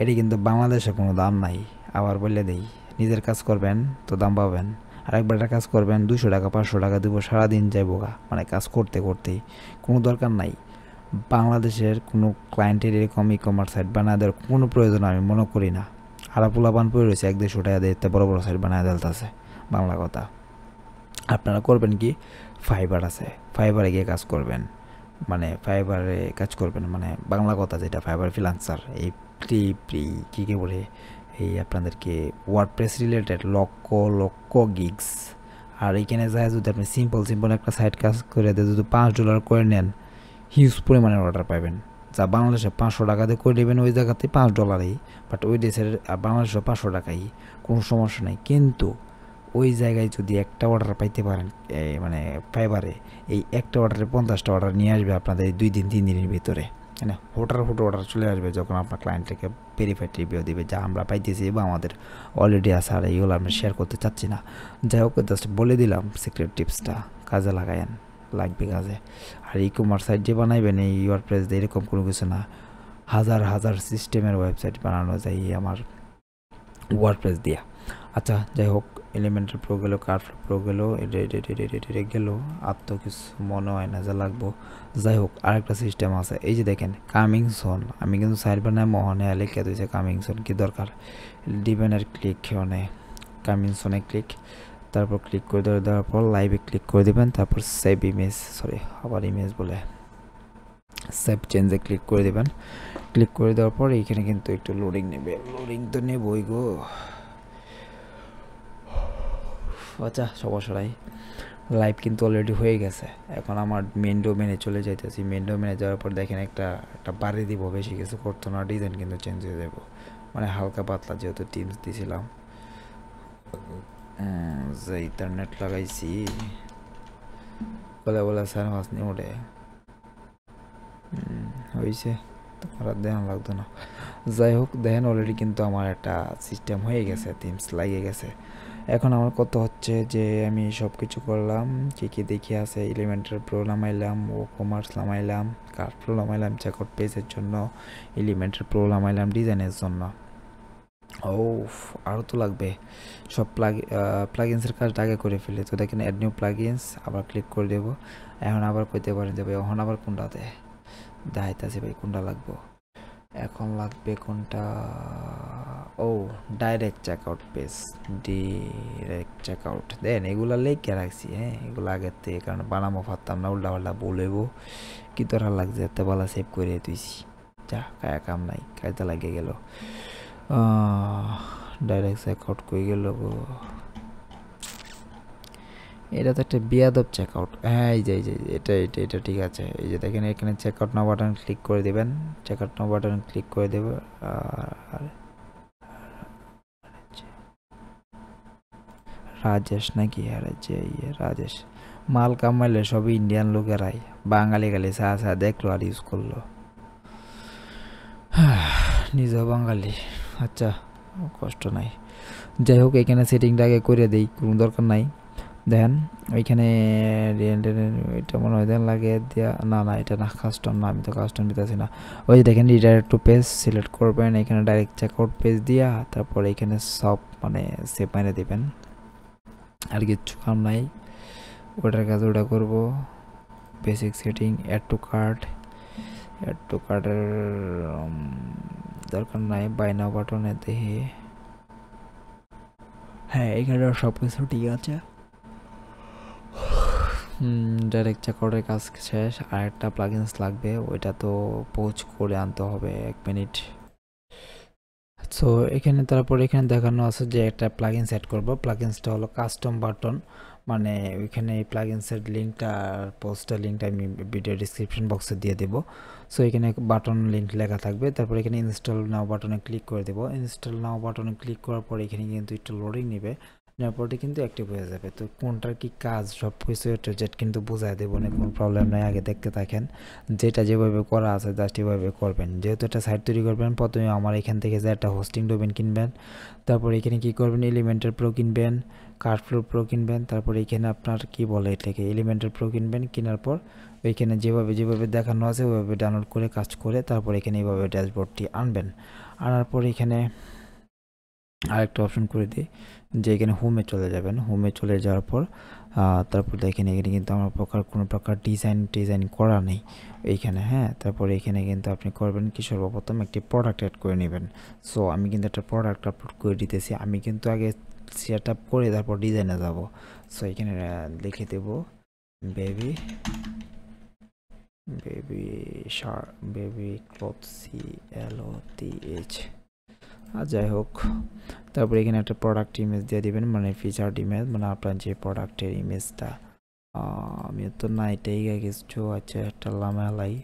এটি কিন্তু বাংলাদেশে কোনো দাম নাই। আবার বলে দিই, নিজের কাজ করবেন তো দাম পাবেন, আর একবার একটা কাজ করবেন 200 টাকা 500 টাকা দেবো, সারাদিন যাইবো গা, মানে কাজ করতে করতেই। কোনো দরকার নাই বাংলাদেশের কোনো ক্লায়েন্টের এরকম ই কমার্স সাইট বানায় দেওয়ার কোনো প্রয়োজন আমি মনে করি না। হারাপোলা বান পড়ে রয়েছে 100-150 টাকা দিতে বড় বড় সাইট বানায় দেলতেছে, বাংলা কথা। আপনারা করবেন কি, ফাইবার আছে, ফাইবারে গিয়ে কাজ করবেন, মানে ফাইবারে কাজ করবেন, মানে বাংলা কথা যেটা ফাইবার ফ্রিল্যান্সার, এই কী বলে এই আপনাদেরকে WordPress related lakh lakh gigs. আর এইখানে যায় যদি আপনি সিম্পল একটা সাইট কাজ করে দিয়ে যদি $5 করে নেন, হিউজ পরিমাণের অর্ডার পাবেন। যা বাংলাদেশে 500 টাকা দিয়ে করে দেবেন ওই জায়গাতে $5, বাট ওই দেশের বাংলাদেশে 500 টাকাই, কোনো সমস্যা নেই। কিন্তু ওই জায়গায় যদি একটা অর্ডার পাইতে পারেন, মানে ফাইবারে এই একটা অর্ডারে 50টা অর্ডার নিয়ে আসবে আপনাদের 2 দিন 3 দিনের ভিতরে, মানে হুটো অর্ডার চলে আসবে যখন আপনার ক্লায়েন্টকে ভেরিফাইড রিভিউ দিবে, যা আমরা পাইতেছি বা আমাদের অলরেডি আছে। আর এইগুলো আমরা শেয়ার করতে চাচ্ছি না। যাই হোক জাস্ট বলে দিলাম সিক্রেট টিপসটা, কাজে লাগায়েন, লাগবে কাজে। আর ই কমার্স সাইট যে বানাইবেন এই ওয়ার্ডপ্রেস দিয়ে এরকম কোনো কিছু না, হাজার সিস্টেমের ওয়েবসাইট বানানো যায় আমার ওয়ার্ডপ্রেস দিয়া। আচ্ছা যাই হোক এলিমেন্টাল প্রো গেলো, কার্ডফ্লো প্রো গেলো, এটা গেলো, আর তো কিছু মনে হয় না যা লাগবো। যাই হোক আরেকটা সিস্টেম আছে, এই যে দেখেন কামিং সোন। আমি কিন্তু সাইড বানায় মহনে লিখে দিয়েছে কামিং সোন, কি দরকার, ডিভেনের ক্লিক মানে কামিং সোনে ক্লিক, তারপর ক্লিক করে দেওয়ার পর লাইভে ক্লিক করে দেবেন, তারপর সেভ ইমেজ, আবার ইমেজ বলে সেভ চেঞ্জে ক্লিক করে দেবেন। ক্লিক করে দেওয়ার পর এইখানে কিন্তু একটু লোডিং নেবে, লোডিং তো নেবই গো। আচ্ছা সমস্যা নাই, লাইভ কিন্তু অলরেডি হয়ে গেছে। এখন আমার মেন ডোমেনে চলে যাইতেছি। মেন ডোমেনে যাওয়ার পর দেখেন একটা বাড়ি দিব, বেশি কিছু করতো না, ডিজাইন কিন্তু চেঞ্জ হয়ে যাবো, মানে হালকা পাতলা যেহেতু টিমস দিয়েছিলাম। যে ইন্টারনেট লাগাইছি বলে স্যার মাছ নিয়ে ওঠে হয়েছে, তোমার আর দেখান লাগতো না। যাই হোক দেখেন অলরেডি কিন্তু আমার একটা সিস্টেম হয়ে গেছে, থিমস লাগিয়ে গেছে। এখন আমার কত হচ্ছে যে আমি সব কিছু করলাম, কী দেখি আছে, এলিমেন্টাল প্রো নামাইলাম, ও কমার্স নামাইলাম, কার্ডফ্লো নামাইলাম চেকআউট পেজের জন্য, এলিমেন্টাল প্রো নামাইলাম ডিজাইনের জন্য। ও আরও তো লাগবে, সব প্লাগইনসের কাজটা আগে করে ফেলি। তো দেখেন অ্যাড নিউ প্লাগইনস, আবার ক্লিক করে দেবো। এখন আবার কইতে পারেন যে ভাই এখন আবার কোনটাতে দেখাইতেছে, ভাই কোনটা লাগবো, এখন লাগবে কোনটা, ও direct checkout page, direct checkout. Then এগুলা লেখে রাখছি, হ্যাঁ এগুলো আগের থেকে, কারণ বানামো পারতাম না, উল্টা বলবো কি তোরা লাগছে, এত বলা সেভ করে তুইছি, যা কায়া কাম নাই, কাজটা লাগিয়ে গেল। ডাইরেক্ট চেকআউট কই গেল গো, এটা তো একটা বেয়াদব চেকআউট। হ্যাঁ এই যে এটা ঠিক আছে। এই যে দেখেন এখানে চেকআউট নাও বাটন ক্লিক করে দেবেন, চেকআউট নাও বাটন ক্লিক করে দেবে। আর রাজেশ নাকি, আর যে রাজেশ মাল কামাইলে সবই ইন্ডিয়ান লোকেরাই, বাঙালি গালি চা দেখলো আর ইউজ করলো। নিজেও বাঙালি, আচ্ছা কষ্ট নাই। যাই হোক এখানে সেটিংটা আগে করে দেই, কোনো দরকার নাই। দেখেন ওইখানে এটা মনে হয় দেন লাগে দেওয়া, না না এটা না কাস্টম না, আমি তো কাস্টম দিতেছি না। ওই যে দেখেন রিডাইরেক্ট টু পেজ সিলেক্ট করবেন, এখানে ডাইরেক্ট চেকআউট পেজ দিয়া তারপর এখানে সব মানে সেভ মেরে দেবেন, আর কিচ্ছু কাম নাই। ওটার কাজ ওটা করবো, basic setting add to cart, add to কার্টের দরকার নাই, বাই নাও বাটনে দেখি। হ্যাঁ এখানে সব কিছু ঠিক আছে। ডাইরেক্ট চেকআউটের কাজ শেষ, আর একটা প্লাগইনস লাগবে, ওইটা তো পোস্ট করে আনতে হবে 1 মিনিট। সো এখানে তারপর এখানে দেখানো আছে যে একটা প্লাগইন সেট করব, প্লাগইনসটা হলো কাস্টম বাটন, মানে ওইখানে এই প্লাগইনসের লিঙ্কটা আর পোস্টের লিঙ্কটা আমি ভিডিও ডিসক্রিপশন বক্সে দিয়ে দেবো। সো এখানে বাটন লিঙ্ক লেখা থাকবে, তারপর এখানে ইনস্টল নাও বাটনে ক্লিক করে দেবো। ইনস্টল নাও বাটনে ক্লিক করার পর এখানে কিন্তু একটু লোডিং নেবে, নেওয়ার পরে কিন্তু অ্যাক্টিভ হয়ে যাবে। তো কোনটার কি কাজ সব কিছু জেট কিন্তু বোঝায় দেবো না, কোনো প্রবলেম নয়। আগে দেখতে থাকেন, যেটা যেভাবে করা আছে জাস্ট এভাবে করবেন। যেহেতু একটা সাইট তৈরি করবেন, প্রথমে আমার এখান থেকে যে একটা হোস্টিং ডোমেন কিনবেন, তারপর এখানে কি করবেন এলিমেন্টার প্রো কিনবেন, কার্ডফ্লো প্রো কিনবেন, তারপর এখানে আপনার কি বলে এটাকে এলিমেন্টার প্রো কিনবেন। কেনার পর ওইখানে যেভাবে যেভাবে দেখানো আছে ওইভাবে ডাউনলোড করে কাজ করে তারপর এখানে এইভাবে ড্যাশবোর্ডটি আনবেন। আনার পর এখানে আরেকটা অপশন করে দিই যে এখানে হোমে চলে যাবেন। হোমে চলে যাওয়ার পর তারপর দেখেন এখানে কিন্তু আমার কোনো প্রকার ডিজাইন করা নেই এইখানে। হ্যাঁ তারপর এখানে কিন্তু আপনি করবেন কি, সর্বপ্রথম একটি প্রোডাক্ট অ্যাড করে নেবেন। সো আমি কিন্তু একটা প্রোডাক্ট আপলোড করে দিতেছি, আমি কিন্তু আগে সেট আপ করে তারপর ডিজাইনে যাব। সো এখানে লিখে দেব বেবি ক্লথ CLOTH। আর যাই হোক তারপর এখানে একটা প্রোডাক্ট ইমেজ দিয়ে দিবেন, মানে ফিচার্ড ইমেজ, মানে আপনার যে প্রোডাক্টের ইমেজটা। আমি তো না এটাই কিছু আচ্ছা একটা লামালাই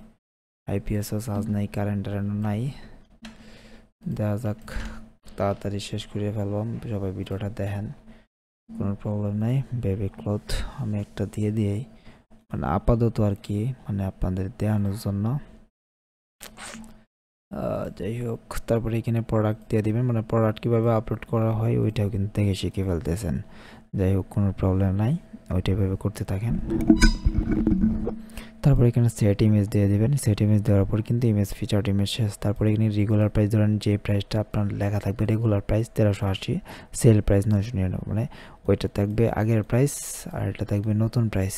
IPSও চার্জ নাই, কারেন্টের নাই, দেখা যাক তাড়াতাড়ি শেষ করে ফেললাম। সবাই ভিডিওটা দেখেন, কোনো প্রবলেম নাই। বেবি ক্লথ আমি একটা দিয়ে দিই, মানে আপাতত আর কি, মানে আপনাদের দেখানোর জন্য। যাই হোক তারপরে এখানে প্রোডাক্ট দিয়ে দিবেন, মানে প্রোডাক্ট কীভাবে আপলোড করা হয় ওইটাও কিন্তু দেখে শিখে ফেলতেছেন। যাই হোক কোনো প্রবলেম নাই, ওইটা এভাবে করতে থাকেন। তারপর এখানে সেট ইমেজ দিয়ে দেবেন, সেট ইমেজ দেওয়ার পর কিন্তু ইমেজ ফিচার্ড ইমেজ শেষ। তারপরে এখানে রেগুলার প্রাইস ধরেন যে প্রাইসটা আপনার লেখা থাকবে, রেগুলার প্রাইস 1380, সেল প্রাইস 999, মানে ওইটা থাকবে আগের প্রাইস আর এটা থাকবে নতুন প্রাইস।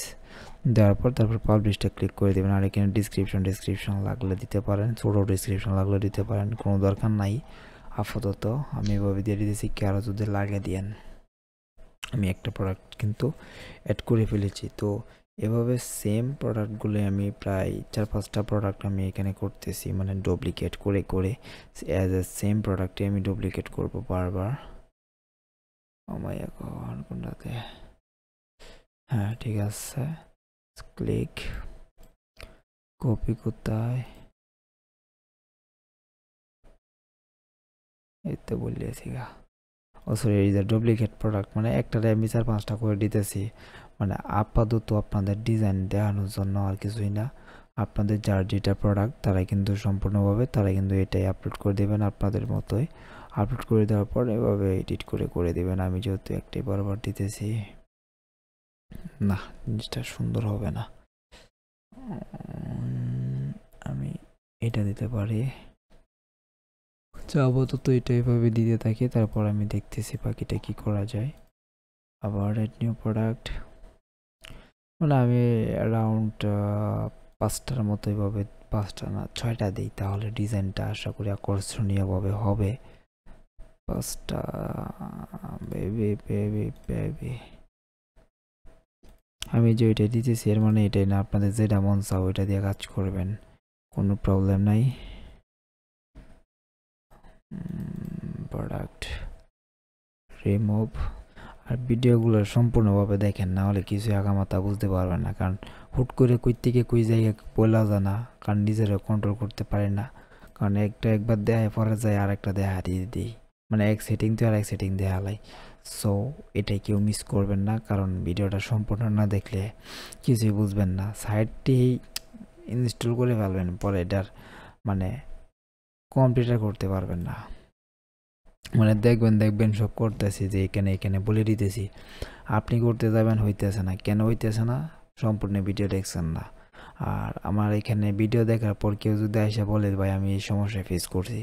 দেওয়ার পর তারপর পাবলিশটা ক্লিক করে দেবেন। আর এখানে ডিসক্রিপশন লাগলে দিতে পারেন, ছোটো ডিসক্রিপশন লাগলে দিতে পারেন, কোনো দরকার নাই আপাতত। আমি এভাবে দিয়ে দিতেছি, কি আরও যদি লাগে দিয়েন। আমি একটা প্রোডাক্ট কিন্তু অ্যাড করে ফেলেছি। তো এভাবে সেম প্রোডাক্টগুলো আমি প্রায় 4-5টা প্রোডাক্ট আমি এখানে করতেছি, মানে ডুপ্লিকেট করে করে অ্যাজ এ সেম প্রোডাক্টে আমি ডুপ্লিকেট করব বারবার। আমার এখন কোনটাতে, হ্যাঁ ঠিক আছে, ক্লিক কপি কোথায়, এই তো বলিয়েছি গা। ও সরি, এই যে ডুপ্লিকেট প্রোডাক্ট, মানে একটারে আমি 4-5টা করে দিতেছি, মানে আপাতত আপনাদের ডিজাইন দেখানোর জন্য আর কিছুই না। আপনাদের যার যেটা প্রোডাক্ট তারা কিন্তু সম্পূর্ণভাবে তারা কিন্তু এটাই আপলোড করে দেবেন, আপনাদের মতোই আপলোড করে দেওয়ার পর এভাবে এডিট করে করে দেবেন। আমি যেহেতু একটাই বারবার দিতেছি, না জিনিসটা সুন্দর হবে না, আমি এটা দিতে পারি। আপাতত এটা এভাবে দিতে থাকি, তারপর আমি দেখতেছি বাকিটা কি করা যায়। আবার এড নিউ প্রোডাক্ট, মানে আমি অ্যারাউন্ড 5টার মতো এভাবে, 5টা না 6টা দিই, তাহলে ডিজাইনটা আশা করি আকর্ষণীয়ভাবে হবে। 5টা বেবি আমি যে ওইটা দিতেছি এর মানে এটাই না, আপনাদের যেটা মন চাও ওইটা দিয়ে কাজ করবেন, কোনো প্রবলেম নাই। প্রোডাক্ট রিমুভ, আর ভিডিওগুলো সম্পূর্ণভাবে দেখেন, না হলে কিছু আগামাতা বুঝতে পারবেন না, কারণ হুট করে কই থেকে কই জায়গায় বলা যায় না, কারণ নিজেরা কন্ট্রোল করতে পারে না। কারণ একবার দেখায় পরে যায় আর একটা দেখা দিয়ে দিই, মানে এক সেটিং তো আর এক সেটিং দেওয়া লাই। সো এটাই কেউ মিস করবেন না, কারণ ভিডিওটা সম্পূর্ণ না দেখলে কিছুই বুঝবেন না। সাইটটি ইনস্টল করে ফেলবেন, পরে এটার মানে কম্পিউটার করতে পারবেন না। মানে দেখবেন সব করতেছি যে এখানে বলে দিতেছি, আপনি করতে যাবেন হইতেছে না। কেন হইতেছে না? সম্পূর্ণ ভিডিও দেখছেন না। আর আমার এখানে ভিডিও দেখার পর কেউ যদি এসে বলে ভাই আমি এই সমস্যা ফেস করছি,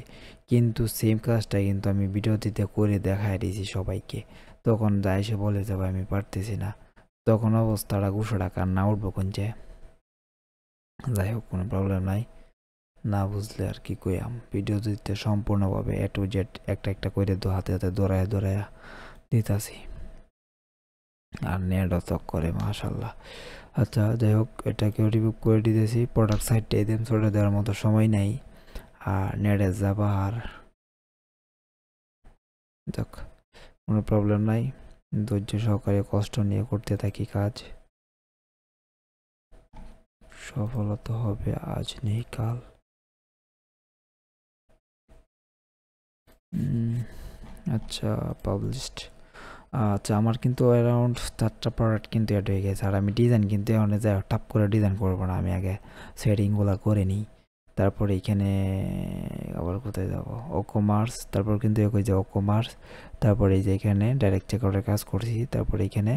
কিন্তু সেম কাজটা কিন্তু আমি ভিডিওটিতে করে দেখায় দিয়েছি সবাইকে, তখন যা এসে বলে যে ভাই আমি পারতেছি না, তখন অবস্থাটা গুছাটা কার না উঠবো কোনছে। যাই হোক, কোনো প্রবলেম নাই। না বুঝলে আর কি কইয়াম, ভিডিও দিতে সম্পূর্ণভাবে এ টু জেড একটা করে হাতে দৌড়ায়া দিতাছি। আর নেটও তক করে মাশাল্লাহ। আচ্ছা যাই হোক, এটাকেও রিমুভ করে দিতেছি। প্রোডাক্ট সাইডটা এদিন ছোটো দেওয়ার মতো সময় নেই, আর নেটে যাবা আর যাক, কোনো প্রবলেম নাই। ধৈর্য সহকারে কষ্ট নিয়ে করতে থাকি কাজ, সফলতা হবে আজ নেই কাল। আচ্ছা পাবলিশড। আচ্ছা আমার কিন্তু অ্যারাউন্ড 4টা প্রোডাক্ট কিন্তু অ্যাড হয়ে গেছে। আর আমি ডিজাইন কিন্তু এখন যা টাপ করে ডিজাইন করবো না, আমি আগে সেটিংগুলো করে নিই। তারপরে এইখানে আবার কোথায় যাবো, ও কমার্স, তারপর কিন্তু ওই যে ও কমার্স, তারপরে এই যে এখানে ডাইরেক্ট চেকআউটের কাজ করছি। তারপরে এখানে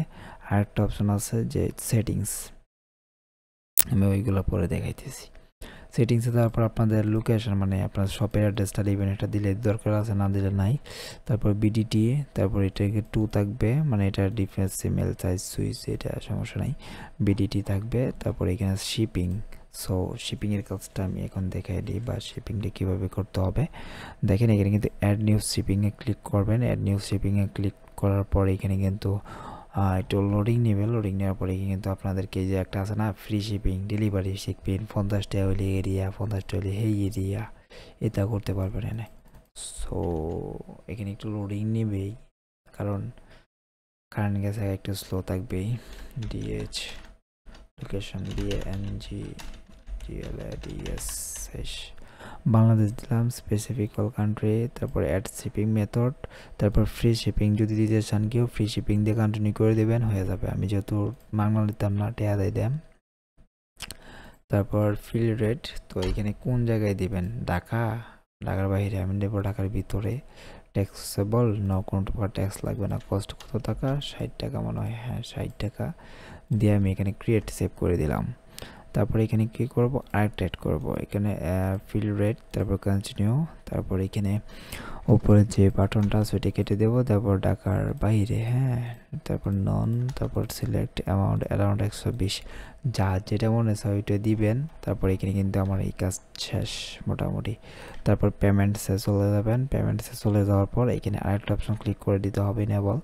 আরেকটা অপশন আছে যে সেটিংস, আমি ওইগুলো পরে দেখাইতেছি। সেটিংসে তারপর আপনাদের লোকেশন মানে আপনার শপের অ্যাড্রেসটা দিবেন, এটা দিলে দরকার আছে, না দিলে নাই। তারপর বিডিটি, তারপর এটাকে 2 থাকবে, মানে এটা ডিফেন্স সিমেল সাইজ সুইচ, এটা সমস্যা নাই, বিডিটি থাকবে। তারপর এখানে শিপিং, সো শিপিংয়ের কাজটা আমি এখন দেখাই দিই, বা শিপিংটা কীভাবে করতে হবে। দেখেন এখানে কিন্তু অ্যাড নিউজ শিপিংয়ে ক্লিক করবেন। অ্যাড নিউজ শিপিংয়ে ক্লিক করার পর এখানে কিন্তু একটু লোডিং নেবে। লোডিং নেওয়ার পরে কিন্তু আপনাদেরকে যে একটা আছে না, ফ্রি শিপিং ডেলিভারি শিখবেন 50টা হইলে এরিয়া, 50টা হইলে হেই এরিয়া, এটা করতে পারবেন এনে। সো এখানে একটু লোডিং নেবেই, কারণ কারেন্ট গেছে একটু স্লো থাকবেই। ডিএইচ লোকেশন ডিএনজি ডিএলএডিএস বাংলাদেশ দিলাম, স্পেসিফিক অল কান্ট্রি, তারপর অ্যাড শিপিং মেথড, তারপর ফ্রি শিপিং যদি দিতে চান কেউ ফ্রি শিপিং দিয়ে কন্টিনিউ করে দেবেন, হয়ে যাবে। আমি যেহেতু বাংলা নিতাম না, টেয়া দিয়ে দেন। তারপর ফিল রেট, তো এখানে কোন জায়গায় দিবেন, ঢাকার বাইরে আমি দেবো ঢাকার ভিতরে। ট্যাক্সেবল না, কোনো টাকা ট্যাক্স লাগবে না। কস্ট কত টাকা, 60 টাকা মনে হয়, হ্যাঁ 60 টাকা দিয়ে আমি এখানে ক্রিয়েট সেভ করে দিলাম। তারপর এখানে কি করব, আরেকটা অ্যাড করব, এখানে ফিল রেট, তারপর কন্টিনিউ, তারপর এখানে উপরে যে বাটনটা আছে ওইটা কেটে দেবো। তারপর ঢাকার বাইরে, হ্যাঁ, তারপর নন, তারপর সিলেক্ট অ্যামাউন্ট অ্যারাউন্ড 120, যা যেটা মনে হয় ওইটা দিবেন। তারপর এখানে কিন্তু আমার এই কাজ শেষ মোটামুটি। তারপর পেমেন্টসে চলে যাবেন। পেমেন্টসে চলে যাওয়ার পর এখানে আরেকটা অপশন ক্লিক করে দিতে হবে ইনেবল,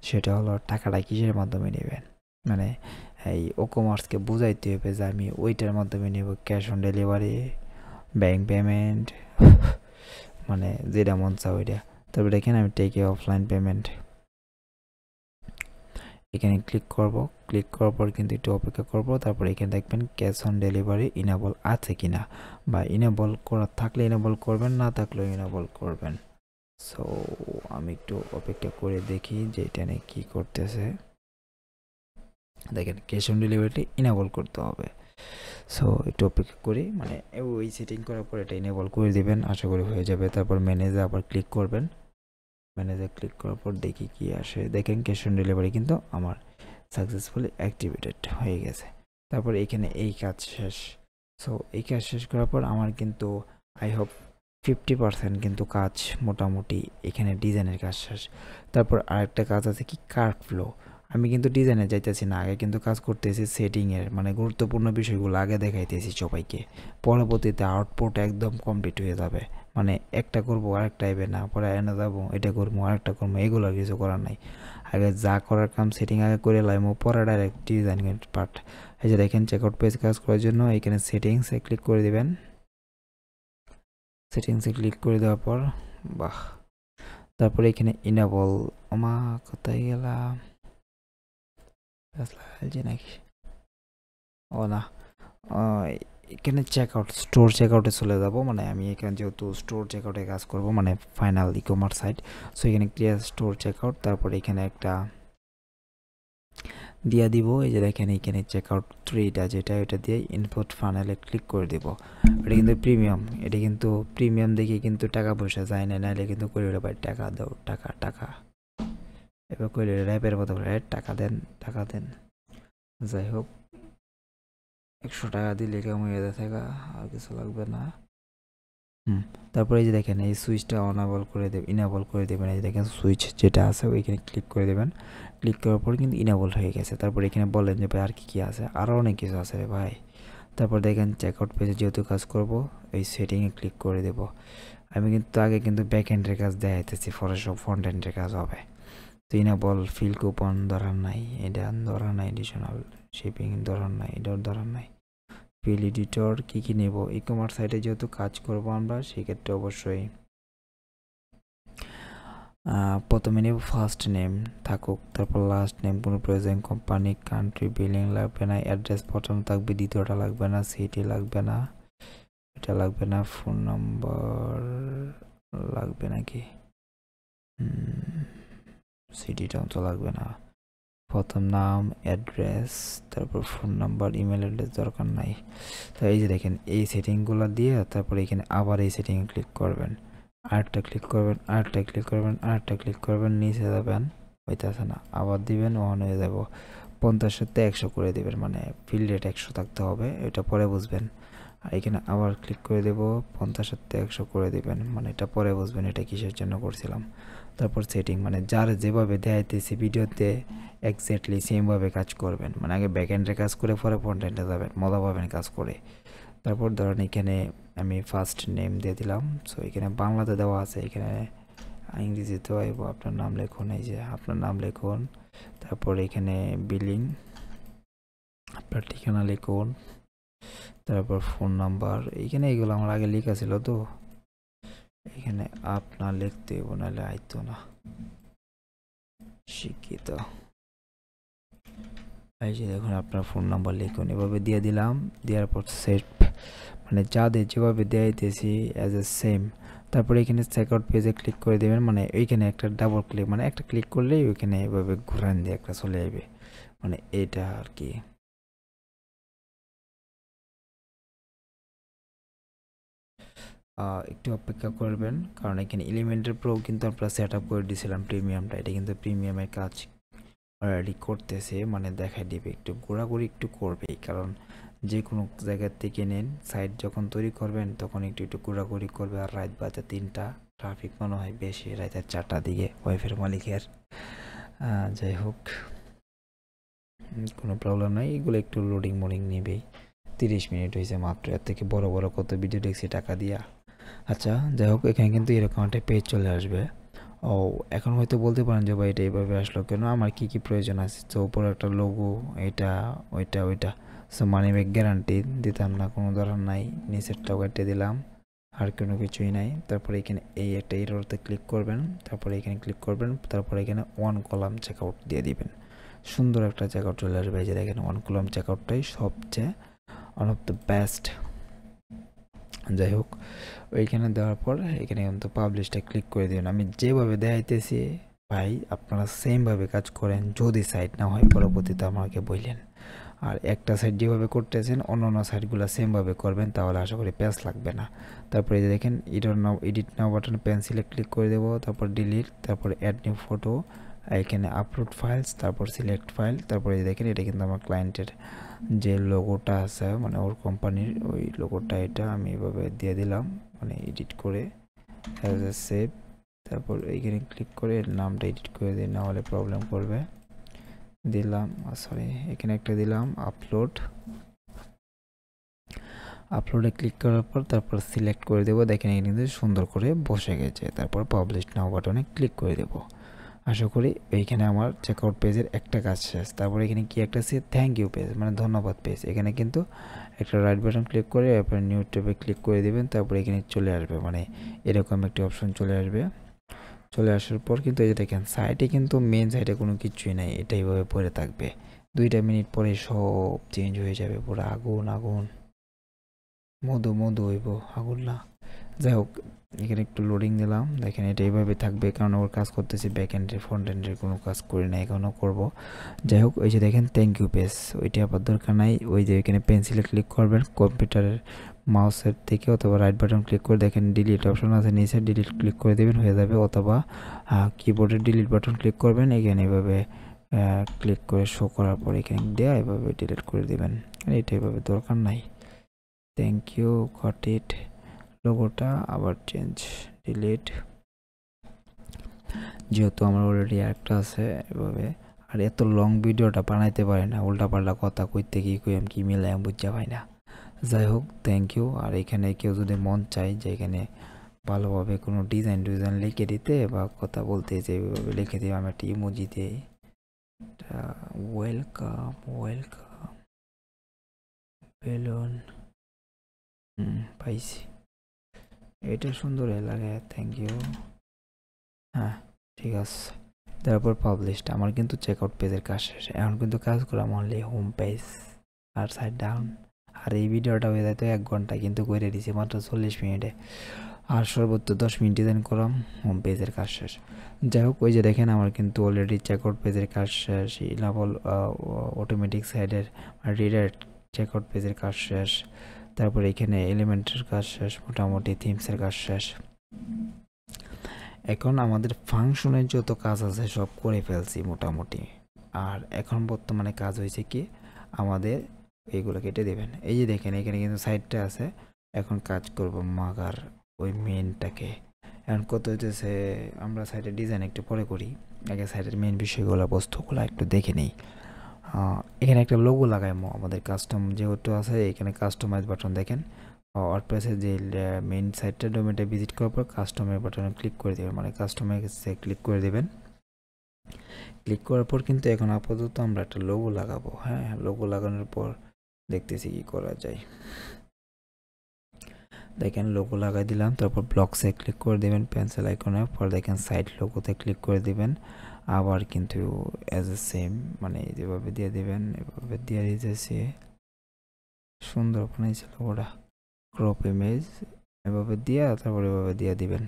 সেটা হলো টাকাটা কিসের মাধ্যমে নেবেন, মানে এই ও কমার্সকে বুঝাইতে হবে যে আমি ওইটার মাধ্যমে নেব, cash on delivery, bank payment, মানে যেটা মন চা ওইটা। তারপর এখানে আমি টেকে অফলাইন পেমেন্ট এখানে ক্লিক করব। ক্লিক করার পর কিন্তু একটু অপেক্ষা করব। তারপর এখানে দেখবেন ক্যাশ অন ডেলিভারি ইনেবল আছে কিনা, বা ইনেবল করা থাকলে ইনেবল করবেন, না থাকলেও ইনেবল করবেন। সো আমি একটু অপেক্ষা করে দেখি যে এটা নিয়ে কী করতেছে। দেখেন ক্যাশ অন ডেলিভারিটি ইনেবল করতে হবে। সো একটু অপেক্ষা করি, মানে ওই সেটিং করার পর এটা ইনেবল করে দেবেন, আশা করি হয়ে যাবে। তারপর ম্যানেজে আবার ক্লিক করবেন। ম্যানেজে ক্লিক করার পর দেখি কি আসে। দেখেন ক্যাশ অন ডেলিভারি কিন্তু আমার সাকসেসফুলি অ্যাক্টিভেটেড হয়ে গেছে। তারপর এখানে এই কাজ শেষ। সো এই কাজ শেষ করার পর আমার কিন্তু আই হোপ 50% কিন্তু কাজ মোটামুটি এখানে ডিজাইনের কাজ শেষ। তারপর আরেকটা কাজ আছে কি, কার্ড ফ্লো। আমি কিন্তু ডিজাইনে যাইতেছি না, আগে কিন্তু কাজ করতেছি সেটিংয়ের, মানে গুরুত্বপূর্ণ বিষয়গুলো আগে দেখাইতেছি সবাইকে। পরবর্তীতে আউটপুট একদম কমপ্লিট হয়ে যাবে, মানে একটা করবো আরেকটা আইবে না, পরে এনে যাবো এটা করবো আরেকটা করবো, এগুলো আর কিছু করার নাই। আগে যা করার কাম সেটিং আগে করে লাইমো, পরে ডাইরেক্ট ডিজাইন পার্ট। এই যে দেখেন চেকআউট পেজ কাজ করার জন্য এখানে সেটিংসে ক্লিক করে দিবেন। সেটিংসে ক্লিক করে দেওয়ার পর বাহ, তারপরে এখানে ইনেবল, ওমা কোথায় গেলাম, নাকি ও না, এখানে চেকআউট, স্টোর চেকআউটে চলে যাব। মানে আমি এখানে যেহেতু স্টোর চেকআউটে কাজ করব, মানে final e commerce site, so এখানে ক্লিয়ার স্টোর চেকআউট। তারপর এখানে একটা দিয়ে দিব। এই যে দেখেন এখানে চেকআউট 3টা যেটা এটা দিয়ে ইনপুট ফানেলে ক্লিক করে দিব। এটা কিন্তু প্রিমিয়াম, এটা কিন্তু প্রিমিয়াম দেখে কিন্তু টাকা পয়সা যায় না, নাহলে কিন্তু কইলে ভাই টাকা দাও, টাকা টাকা এবার কইলে র্যাপের মতো টাকা দেন টাকা দেন। যাই হোক 100 টাকা দিলে কেমন হয়ে থাকে, আর কিছু লাগবে না। তারপরে এই যে দেখেন এই সুইচটা অনাবল করে দেবেন, ইনাবল করে দেবেন। এই যে দেখেন সুইচ যেটা আছে ওইখানে ক্লিক করে দেবেন। ক্লিক করার পর কিন্তু ইনাবল হয়ে গেছে। তারপর এখানে বলেন যে ভাই আর কি আছে, আরও অনেক কিছু আছে রে ভাই। তারপর দেখেন চেকআউট পেজে যেহেতু কাজ করব এই সেটিংয়ে ক্লিক করে দেব। আমি কিন্তু আগে কিন্তু ব্যাক এন্ডের কাজ দেখাইতেছি, পরে সব ফ্রন্ট এন্ডের কাজ হবে। তো ইনাবল ফিল কুপন ধরার নাই, এটা ধরার নাই, এডিশনাল শিপিং ধরার নাই, এটার ধরার নাই। ফিল এডিটর কী নেব, ই কমার্স সাইটে যেহেতু কাজ করব আমরা, সেক্ষেত্রে অবশ্যই প্রথমে নেব ফার্স্ট নেম থাকুক, তারপর লাস্ট নেম, কোনো প্রয়োজন কোম্পানি, কান্ট্রি, বিলিং লাগবে না, অ্যাড্রেস প্রথম থাকবে, দ্বিতীয়টা লাগবে না, সিটি লাগবে না, এটা লাগবে না, ফোন নম্বর লাগবে নাকি, সিটিটাও তো লাগবে না, প্রথম নাম, অ্যাড্রেস, তারপর ফোন নাম্বার, ইমেল অ্যাড্রেস দরকার নাই। তো এই যে দেখেন এই সেটিংগুলো দিয়ে তারপরে এখানে আবার এই সেটিংয়ে ক্লিক করবেন, আরেকটা ক্লিক করবেন, আরেকটা ক্লিক করবেন, আরেকটা ক্লিক করবেন, নিচে যাবেন, হইতেছে না, আবার দিবেন, অন হয়ে যাব। 50 তে 100 করে দেবেন, মানে ফিল রেট 100 থাকতে হবে, এটা পরে বুঝবেন। আর এখানে আবার ক্লিক করে দেব, 50 তে 100 করে দেবেন, মানে এটা পরে বুঝবেন এটা কিসের জন্য করছিলাম। তারপর সেটিং, মানে যার যেভাবে দেখাইতেছি ভিডিওতে এক্স্যাক্টলি সেমভাবে কাজ করবেন, মানে আগে ব্যাক এন্ডে কাজ করে পরে ফ্রন্ট এন্ডে যাবেন, মজা পাবেন কাজ করে। তারপর ধরেন এখানে আমি ফার্স্ট নেম দিয়ে দিলাম, সো এখানে বাংলাতে দেওয়া আছে, এখানে ইংরেজিতেও আইব, আপনার নাম লিখুন, এই যে আপনার নাম লিখুন, তারপর এখানে বিলিং, আপনার ঠিকানা লিখুন, তারপর ফোন নাম্বার, এইখানে এইগুলো আমার আগে লেখা ছিল, তো এখানে আপনার লিখতে হইব, নাহলে আইতো না। শিক্ষিত, এই যে দেখুন আপনার ফোন নাম্বার লিখুন, এভাবে দিয়ে দিলাম। দেওয়ার পর সেভ, মানে যাদের যেভাবে দেয়াইতেছি অ্যাজ এ সেম। তারপরে এখানে চেকআউট পেজে ক্লিক করে দেবেন, মানে এইখানে একটা ডাবল ক্লিক, মানে একটা ক্লিক করলেই ওইখানে এভাবে ঘুরান দিয়ে একটা চলে যাবে, মানে এটা আর কি। একটু অপেক্ষা করবেন, কারণ এখানে এলিমেন্টের প্রো কিন্তু আমরা সেট আপ করে দিয়েছিলাম প্রিমিয়ামটা, এটা কিন্তু প্রিমিয়ামের কাজ অলরেডি করতেছে, মানে দেখাই দিবে, একটু ঘোরাঘুরি একটু করবেই, কারণ যে কোনো জায়গার থেকে নেন সাইট যখন তৈরি করবেন তখন একটু একটু ঘোরাঘুরি করবে। আর রাত বাজে 3টা, ট্রাফিক মনে হয় বেশি, রাতের 4টার দিকে ওয়াইফের মালিকের। যাই হোক কোনো প্রবলেম নাই, এগুলো একটু লোডিং মোডিং নেবেই। 30 মিনিট হয়েছে মাত্র, এর থেকে বড় বড় কত ভিডিও দেখছি টাকা দিয়া। আচ্ছা যাই হোক, এখানে কিন্তু এরকম একটা পেজ চলে আসবে। ও এখন হয়তো বলতে পারেন যে ভাই এটা এইভাবে আসলো কেন, আমার কি কি প্রয়োজন আছে, তো উপরে একটা লোগো, এটা ওইটা ওইটা, সো মানি ব্যাক গ্যারান্টি দিতাম না, কোনো দরকার নাই, নিচেরটাও কেটে দিলাম, আর কোনো কিছুই নাই। তারপরে এখানে এই একটা এররতে ক্লিক করবেন, তারপরে এখানে ক্লিক করবেন, তারপরে এখানে 1 কলাম চেকআউট দিয়ে দিবেন, সুন্দর একটা চেকআউট চলে আসবে। এই যে দেখেন 1 কলাম চেকআউটটাই সবচেয়ে ওয়ান অফ দ্য বেস্ট। যাই হোক ওইখানে দেওয়ার পর এখানে কিন্তু পাবলিশটা ক্লিক করে দিন। আমি যেভাবে দেখাইতেছি ভাই আপনারা সেমভাবে কাজ করেন, যদি সাইট না হয় পরবর্তীতে আমাকে বললেন। আর একটা সাইট যেভাবে করতেছেন অন্য অন্য সাইটগুলো সেমভাবে করবেন, তাহলে আশা করি প্যাচ লাগবে না। তারপরে যে দেখেন এডিট নাও বাটন পেন্সিলে ক্লিক করে দেবো, তারপর ডিলিট, তারপর অ্যাড নিউ ফটো, এখানে আপলোড ফাইলস, তারপর সিলেক্ট ফাইল। তারপরে দেখেন এটা কিন্তু আমার ক্লায়েন্টের যে লোগোটা আছে, মানে ওর কোম্পানির ওই লোগোটা, এটা আমি এভাবে দিয়ে দিলাম, মানে এডিট করে অ্যাজ এ সেভ। তারপর এইখানে ক্লিক করে নামটা এডিট করে দিই, না হলে প্রবলেম করবে। দিলাম, সরি এখানে একটা দিলাম আপলোড, আপলোডে ক্লিক করার পর তারপর সিলেক্ট করে দেবো। দেখেন এখানে কিন্তু সুন্দর করে বসে গেছে। তারপর পাবলিশ নাও বাটনে ক্লিক করে দেবো। আশা করি এইখানে আমার চেকআউট পেজের একটা কাজ শেষ। তারপর এখানে কি একটা আছে থ্যাংক ইউ পেজ, মানে ধন্যবাদ পেজ, এখানে কিন্তু একটা রাইট বাটন ক্লিক করে এরপর নিউ ট্যাবে ক্লিক করে দেবেন। তারপর এখানে চলে আসবে, মানে এরকম একটি অপশন চলে আসবে। চলে আসার পর কিন্তু এই যে দেখেন সাইটে কিন্তু মেন সাইটে কোনো কিছুই নাই, এটা এইভাবে পড়ে থাকবে। 2টা মিনিট পরে সব চেঞ্জ হয়ে যাবে, পুরো আগুন আগুন, মধু মধু হইব, আগুন না। যাই হোক এখানে একটু লোডিং দিলাম, দেখেন এটা এইভাবে থাকবে কারণ ওর কাজ করতেছি ব্যাক এন্ডের, ফ্রন্ট এন্ডের কোনো কাজ করি না, এখনও করব। যাই হোক, ওই যে দেখেন থ্যাংক ইউ পেজ, ওইটা আবার দরকার নাই। ওই যে এখানে পেন্সিলে ক্লিক করবেন কম্পিউটারের মাউসের থেকে, অথবা রাইট বাটন ক্লিক করে দেখেন ডিলিট অপশন আছে নিচে, ডিলিট ক্লিক করে দেবেন হয়ে যাবে, অথবা কিবোর্ডের ডিলিট বাটন ক্লিক করবেন, এখানে এভাবে ক্লিক করে শো করার পর এখানে দেওয়া এভাবে ডিলিট করে দেবেন, এটা এভাবে দরকার নাই। Thank you, got it. লোগোটা আবার চেঞ্জ, ডিলিট, যেহেতু আমার অলরেডি একটা আছে এভাবে। আর এত লং ভিডিওটা বানাইতে পারি না, উল্টাপাল্টা কথা কইতে কি কই আমি কি মিলাই আমি বুঝতে পাই না। যাই হোক, থ্যাংক ইউ। আর এখানে কেউ যদি মন চায় যে এখানে ভালোভাবে কোনো ডিজাইন লিখে দিতে বা কথা বলতে, যে এইভাবে লিখে দিই, আমি একটা ইমোজি দিই, ওয়েলকাম ওয়েলকাম বেলুন, পাইছি, এটা সুন্দর লাগে, থ্যাংক ইউ। হ্যাঁ ঠিক আছে, তারপর পাবলিশড। আমার কিন্তু চেক আউট পেজের কাজ শেষ, এখন কিন্তু কাজ করাম অনলি হোম পেজ আর সাইড ডাউন। আর এই ভিডিওটা হয়ে যায় তো 1 ঘন্টা, কিন্তু করে দিছি মাত্র 40 মিনিটে, আর সর্বোচ্চ 10 মিনিট ডিজাইন করাম, হোম পেজের কাজ শেষ। যাই হোক, ওই যে দেখেন আমার কিন্তু অলরেডি চেক আউট পেজের কাজ শেষ, ইনাবল অটোমেটিক সাইডের রিডাইরেক্ট চেক আউট পেজের কাজ শেষ, তারপরে এখানে এলিমেন্টের কাজ শেষ, মোটামুটি থিমসের কাজ শেষ। এখন আমাদের ফাংশনের যত কাজ আছে সব করে ফেলছি মোটামুটি। আর এখন বর্তমানে কাজ হয়েছে কি, আমাদের এইগুলো কেটে দেবেন। এই যে দেখেন এখানে কিন্তু সাইডটা আছে, এখন কাজ করব মাগার ওই মেনটাকে। এখন কত হইতেছে, আমরা সাইডের ডিজাইন একটু পরে করি, আগে সাইডের মেন বিষয়গুলো বস্তুগুলো একটু দেখে নিই। এখানে একটা লোগো লাগাইমো, আমাদের কাস্টম যেহেতু আছে এখানে কাস্টমাইজ বাটন দেখেন, ওয়ার্ডপ্রেসে যে মেইন সাইটটা ডোমেনটা ভিজিট করার পর কাস্টমার বাটনে ক্লিক করে দেবেন, মানে কাস্টমার কাছে ক্লিক করে দেবেন। ক্লিক করার পর কিন্তু এখন আপাতত আমরা একটা লোগো লাগাবো। হ্যাঁ, লোগো লাগানোর পর দেখতেছি কি করা যায়। দেখেন লোগো লাগাই দিলাম, তারপর ব্লকসে ক্লিক করে দেবেন পেন্সিল আইকনে, পর দেখেন সাইড লোগোতে ক্লিক করে দিবেন। আবার কিন্তু অ্যাজ এ সেম, মানে যেভাবে দিয়ে দেবেন এভাবে দিয়ে দিতেছি, সুন্দর বানাইছে লোগোটা। ক্রপ ইমেজ এভাবে দিয়ে তারপরে এভাবে দিয়ে দিবেন,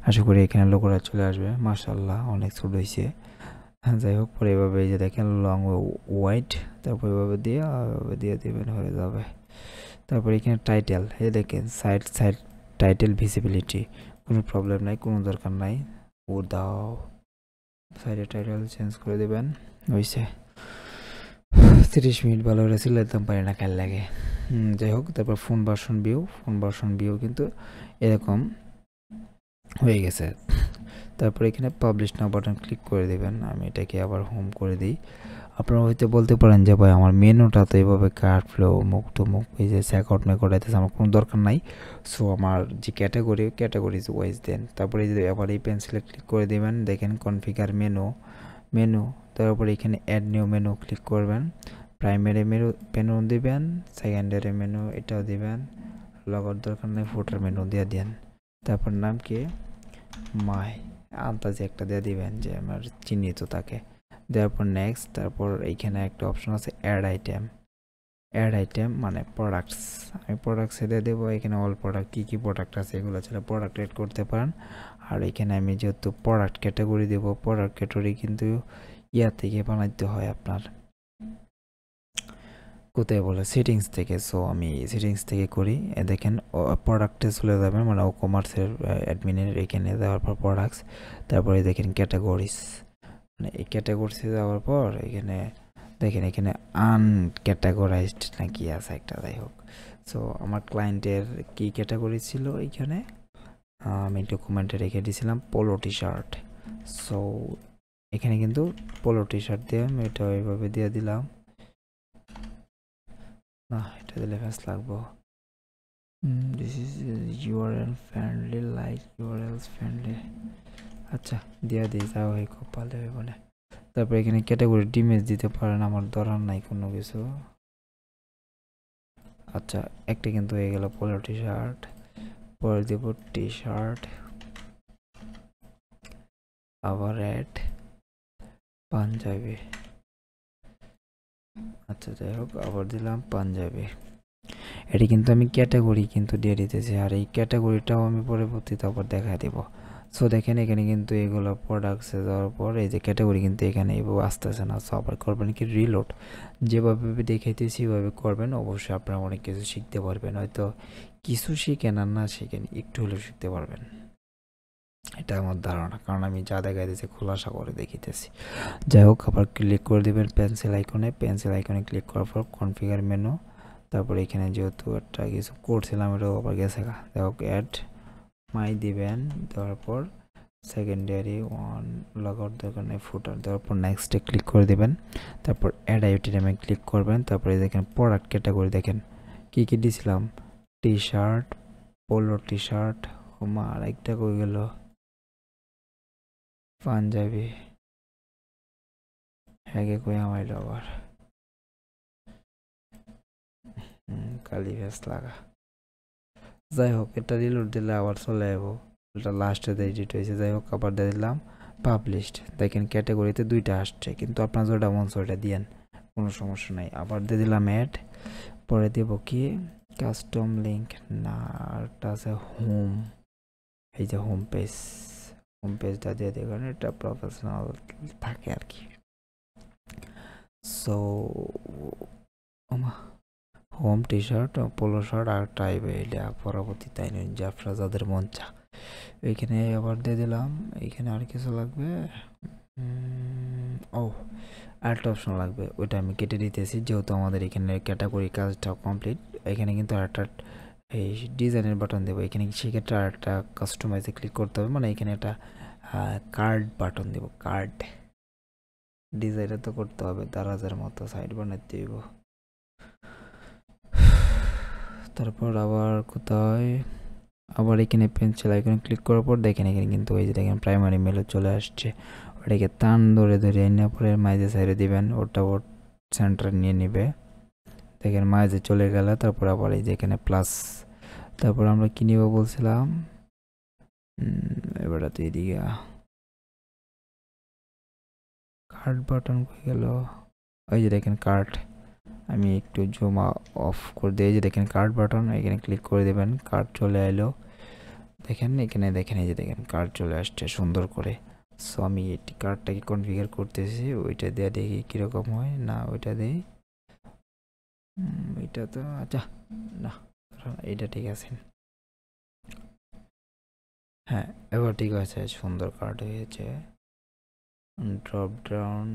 আশা করি এখানে লোগোটা চলে আসবে। মাশাআল্লাহ, অনেক ছোট হয়েছে। যাই হোক, পরে এভাবে এই যে দেখেন লং হোয়াইট, তারপর এভাবে দিয়ে দিবেন, হয়ে যাবে। তারপর এখানে টাইটেল, এই দেখেন সাইড টাইটেল ভিজিবিলিটি, কোনো প্রবলেম নাই, কোনো দরকার নাই, ও দাও সাইডে টাইটেল চেঞ্জ করে দেবেন, হয়েছে। 30 মিনিট ভালো করে সিলাইতাম পারি না, খেয়াল লাগে। যাই হোক, তারপর ফোন ভার্সন ভিউ কিন্তু এরকম হয়ে গেছে। তারপর এখানে পাবলিশ নাও বাটন ক্লিক করে দেবেন, আমি এটাকে আবার হোম করে দিই। আপনারা হয়তো বলতে পারেন যে ভাই আমার মেনুটা তো এইভাবে কার্ড ফ্লো মুখ এই যে চেকআউট মেকআউটাইতেছে, আমার কোনো দরকার নাই। সো আমার যে ক্যাটাগরিজ ওয়াইজ দেন, তারপরে এই যে আবার এই পেন্সিলে ক্লিক করে দেবেন, দেখেন কনফিগার মেনু, তারপর এখানে অ্যাড নিউ মেনু ক্লিক করবেন, প্রাইমারি মেনু দিবেন, সেকেন্ডারি মেনু এটাও দিবেন, লগর দরকার নেই, ফুটার মেনু দিয়ে দেন। তারপর নাম কি, মাই আন্দাজে একটা দিয়ে দিবেন যে আমার চিহ্নিত থাকে, দেওয়ার পর নেক্সট। তারপর এইখানে একটা অপশন আছে অ্যাড আইটেম মানে প্রোডাক্টস, আমি প্রোডাক্টসে দিয়ে দেবো। এখানে অল প্রোডাক্ট কী প্রোডাক্ট আছে এগুলো ছেড়ে প্রোডাক্ট এড করতে পারেন। আর এখানে আমি যেহেতু প্রোডাক্ট ক্যাটাগরি দেবো, প্রোডাক্ট ক্যাটাগরি কিন্তু ইয়া থেকে বানাইতে হয় আপনার, কোথায় বলে সেটিংস থেকে। সো আমি সেটিংস থেকে করি। দেখেন প্রোডাক্টে চলে যাবেন, মানে ও কমার্সের অ্যাডমিনের এখানে দেওয়ার পর প্রোডাক্টস, তারপরে দেখেন ক্যাটাগরিজ, মানে এই ক্যাটাগরিজে যাওয়ার পর এখানে দেখেন এখানে আনক্যাটাগরাইজড না কি আছে একটা, যাই হোক। সো আমার ক্লায়েন্টের কি ক্যাটাগরি ছিল এইখানে, আমি ডকুমেন্টে রেখে দিয়েছিলাম পোলো টি শার্ট। সো এখানে কিন্তু পোলো টি শার্ট দিয়ে আমি এটা এইভাবে দিয়ে দিলাম, না এটা দিলে ফ্যাস লাগবো। This is URL friendly, like URLs friendly, আচ্ছা দিয়া দিই, যাও এই খুব ভালো হবে বলে। তারপর এখানে ক্যাটাগরি ইমেজ দিতে পারেন, আমার দরকার নাই কোনো কিছু। আচ্ছা, একটা কিন্তু হয়ে গেল পোলো টি শার্ট, পরে দেব টি শার্ট, আবার অ্যাড পাঞ্জাবি। আচ্ছা যাই হোক, আবার দিলাম পাঞ্জাবি। এটি কিন্তু আমি ক্যাটাগরি কিন্তু দিয়ে দিতেছি, আর এই ক্যাটাগরিটাও আমি পরবর্তীতে আবার দেখা দেব। সো দেখেন এখানে কিন্তু এগুলো প্রোডাক্টসে যাওয়ার পর এই যে ক্যাটাগরি কিন্তু এখানে এভাবে আসতেছে না। সো আবার করবেন কি রিলোড, যেভাবে দেখাইতেছি ওইভাবে করবেন, অবশ্যই আপনারা অনেক কিছু শিখতে পারবেন। হয়তো কিছু শিখেন আর না শিখেন একটু হলেও শিখতে পারবেন, এটা আমার ধারণা, কারণ আমি যা দেখাইতেছি খোলাসা করে দেখিতেছি। যাই হোক, আবার ক্লিক করে দেবেন পেন্সিল আইকনে ক্লিক করার পর কনফিগার মেনু, তারপর এখানে যেহেতু একটা কিছু করছিলাম এটাও আবার গেছে গা। যাই হোক, অ্যাড মাই দিবেন, দেওয়ার পর সেকেন্ডারি ওয়ান লগ আউট দরকার নেই, ফুটার দেওয়ার পর নেক্সটে ক্লিক করে দেবেন। তারপর অ্যাড আইটেমে ক্লিক করবেন। তারপরে দেখেন প্রোডাক্ট ক্যাটাগরি, দেখেন কী কী দিয়েছিলাম, T shirt, polo T shirt, হোমা আরেকটা কই গেল, পাঞ্জাবি, হ্যাঁ কই আমার আবার কালি ভেস লাগা। যাই হোক, এটা রিলোড দিলে আবার চলে যাবো, এটা লাস্টে এডিট হয়েছে। যাই হোক, আবার দিয়ে দিলাম পাবলিশড। দেখেন ক্যাটাগরিতে দুইটা আসছে, কিন্তু আপনার যেটা মন ওইটা দিয়েন, কোনো সমস্যা নাই। আবার দিয়ে দিলাম অ্যাড, পরে দেবো কি কাস্টম লিঙ্ক, না এটা আছে হোম, এই যে হোম পেজটা দিয়ে দেখুন, এটা প্রফেশনাল থাকে আর কি। So home T shirt, polo shirt আর টাইপ, এটা পরবর্তী তাই নিন যে আপনারা যাদের মন চা। এইখানে আবার দিয়ে দিলাম, এইখানে আর কিছু লাগবে, ও আরেকটা অপশন লাগবে, ওইটা আমি কেটে দিতেছি যেহেতু আমাদের এখানে ক্যাটাগরি কাজটা কমপ্লিট। এখানে কিন্তু আরেকটা এই ডিজাইনের বাটন দেবো, এখানে সেক্ষেত্রে আরেকটা কাস্টমাইজে ক্লিক করতে হবে, মানে এখানে একটা কার্ড বাটন দেবো, কার্ড ডিজাইনটা তো করতে হবে দারাজের মতো সাইড বানাতে দিব। তারপর আবার কোথায়, আবার এখানে পেন্সিল আইকনে ক্লিক করার পর দেখেন এখানে কিন্তু ওই যে দেখেন প্রাইমারি মেলও চলে আসছে। ওটাকে টান ধরে এনে পরে মাইজে সাইডে দিবেন, ওটা ওর সেন্টার নিয়ে নিবে। দেখেন মাইজে চলে গেল। তারপর আবার এই যে এখানে প্লাস, তারপর আমরা কি নিব বলছিলাম, এবার তো এদিকে কার্ড বাটন হয়ে গেল, ওই যে দেখেন কার্ড, আমি একটু জুম অফ করে দিই, যে দেখেন কার্ড বাটন, এখানে ক্লিক করে দেবেন, কার্ড চলে এলো। দেখেন এখানে দেখেন এই যে দেখেন কার্ড চলে আসছে সুন্দর করে। সো আমি এটি কার্ডটাকে কনফিগার করতেছি, ওইটা দিয়ে দেখি কীরকম হয়। না ওইটা দিই, এটা তো আচ্ছা না, এইটা ঠিক আছে, হ্যাঁ এবার ঠিক আছে, সুন্দর কার্ড হয়েছে। Drop down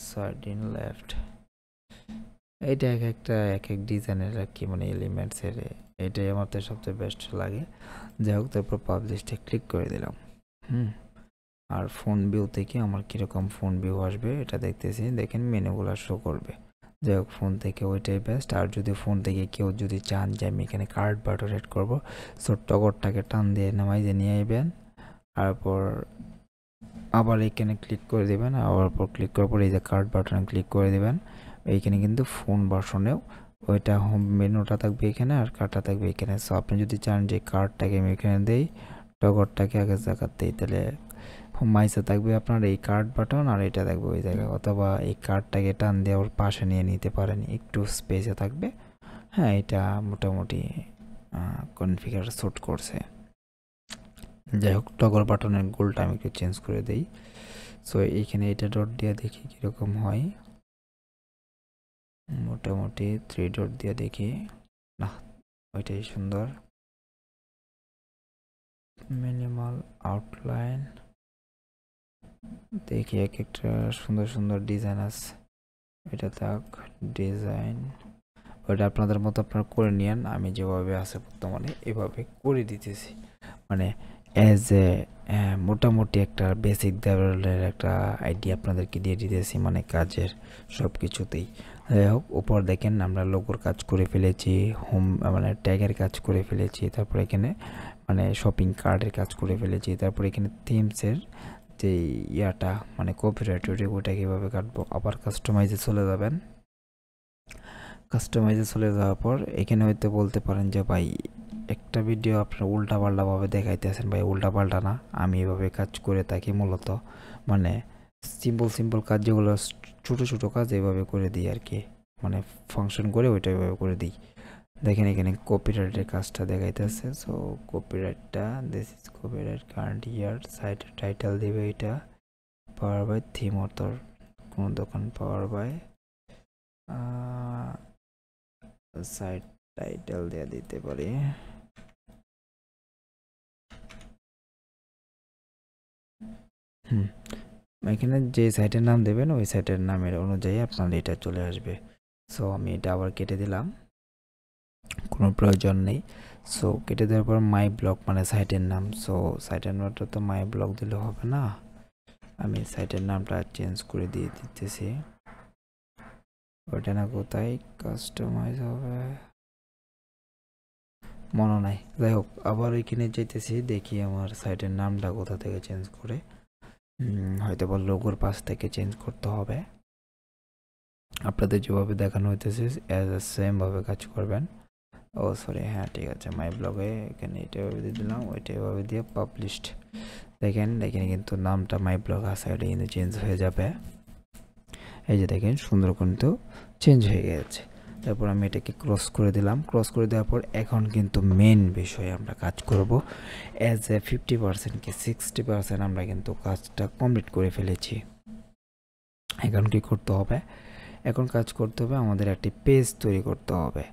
side in left, এইটা এক এক ডিজাইনের আর কি, মানে এলিমেন্টসের, এটাই আমার তো সবচেয়ে বেস্ট লাগে। যাই হোক, তারপর পাবলিশে ক্লিক করে দিলাম। আর ফোন ভিউ থেকে আমার কীরকম ফোন ভিউ আসবে এটা দেখতেছি, দেখেন মেনুগুলো শো করবে। যাই হোক, ফোন থেকে ওইটাই বেস্ট। আর যদি ফোন থেকে কেউ যদি চান যে আমি এখানে কার্ড বাটন এড করবো, সো টগরটাকে টান দিয়ে নামাই যে নিয়ে আসবেন, তারপর আবার এখানে ক্লিক করে দেবেন। আবার পর ক্লিক করার পর এই যে কার্ড বাটনে ক্লিক করে দেবেন। এইখানে কিন্তু ফোন ভার্সনেও ওইটা হোম মেনুটা থাকবে এখানে, আর কার্ডটা থাকবে এখানে। সো আপনি যদি চান যে কার্ডটাকে আমি এখানে দেই, টগরটাকে আগে জায়গার দিই, তাহলে মাইসে থাকবে আপনার এই কার্ড বাটন, আর এটা থাকবে ওই জায়গায়। অথবা এই কার্ডটাকে টান দিয়ে ওর পাশে নিয়ে নিতে পারেন, একটু স্পেসে থাকবে। হ্যাঁ, এটা মোটামুটি কনফিগার শুট করছে। যাই হোক, টগর বাটনের গোলটা আমি একটু চেঞ্জ করে দিই। সো এইখানে এটা ডট দিয়ে দেখি কীরকম হয়, মোটামুটি 3 ডট দিয়ে দেখি, না ওইটাই সুন্দর। মিনিমাল আউটলাইন দেখি, এক একটা সুন্দর সুন্দর ডিজাইন আছে, এটা থাক ডিজাইন, ওইটা আপনাদের মতো আপনারা করে নিয়েন। আমি যেভাবে আছে বর্তমানে এভাবে করে দিতেছি, মানে অ্যাজ এ মোটামুটি একটা বেসিক লেভেলের একটা আইডিয়া আপনাদেরকে দিয়ে দিতেছি, মানে কাজের সব কিছুতেই। যাই হোক, উপর দেখেন আমরা লোগোর কাজ করে ফেলেছি, হোম মানে ট্যাগের কাজ করে ফেলেছি, তারপর এখানে মানে শপিং কার্টের কাজ করে ফেলেছি, তারপর এখানে থিমসের যে ইয়াটা মানে কপিরাইট ওটা কীভাবে কাটবো। আবার কাস্টমাইজে চলে যাবেন, কাস্টমাইজে চলে যাওয়ার পর এখানে হয়তো বলতে পারেন যে ভাই একটা ভিডিও আপনার উল্টাপাল্টাভাবে দেখাইতেছেন। ভাই উল্টাপাল্টা না, আমি এভাবে কাজ করে থাকি মূলত, মানে সিম্পল কাজ যেগুলো ছোটো ছোটো কাজ এইভাবে করে দিই আর কি, মানে ফাংশন করে ওইটা এভাবে করে দিই। দেখেন এখানে কপিরাইটের কাজটা দেখাইতেছে। সো কপিরাইটটা, this is copyright current year, site title দিবে এটা পাওয়ার বাই থিম অথর, কোন দোকান পাওয়ার বাই, সাইট টাইটেল দিয়ে দিতে পারি। এখানে যে সাইটের নাম দেবেন ওই সাইটের নামের অনুযায়ী আপনার এটা চলে আসবে। সো আমি এটা আবার কেটে দিলাম, কোনো প্রয়োজন নেই। সো কেটে দেওয়ার পর মাই ব্লগ মানে সাইটের নাম। সো সাইটের নামটা তো মাই ব্লগ দিলে হবে না, আমি সাইটের নামটা চেঞ্জ করে দিয়ে দিতেছি। ওইটা না কোথায় কাস্টমাইজ হবে মনে নাই, যাই হোক আবার এখানে যেতেছি, দেখি আমার সাইটের নামটা কোথা থেকে চেঞ্জ করে, হয়তো বা লোগোর পাশ থেকে চেঞ্জ করতে হবে। আপনাদের যেভাবে দেখানো হইতেছে সেমভাবে কাজ করবেন। ও সরি, হ্যাঁ ঠিক আছে, মাই ব্লগে এখানে এটা এভাবে দিয়ে দিলাম, ওইটা এভাবে দিয়ে পাবলিশড। দেখেন এখানে কিন্তু নামটা মাই ব্লগ আছে, এটা কিন্তু চেঞ্জ হয়ে যাবে। এই যে দেখেন সুন্দর কিন্তু চেঞ্জ হয়ে গেছে। তারপর আমি এটাকে ক্রস করে দিলাম, ক্রস করে দেওয়ার পর এখন কিন্তু মেন বিষয়ে আমরা কাজ করব। অ্যাজ এ 50% কি 60% আমরা কিন্তু কাজটা কমপ্লিট করে ফেলেছি। এখন কি করতে হবে, এখন কাজ করতে হবে আমাদের একটি পেজ তৈরি করতে হবে।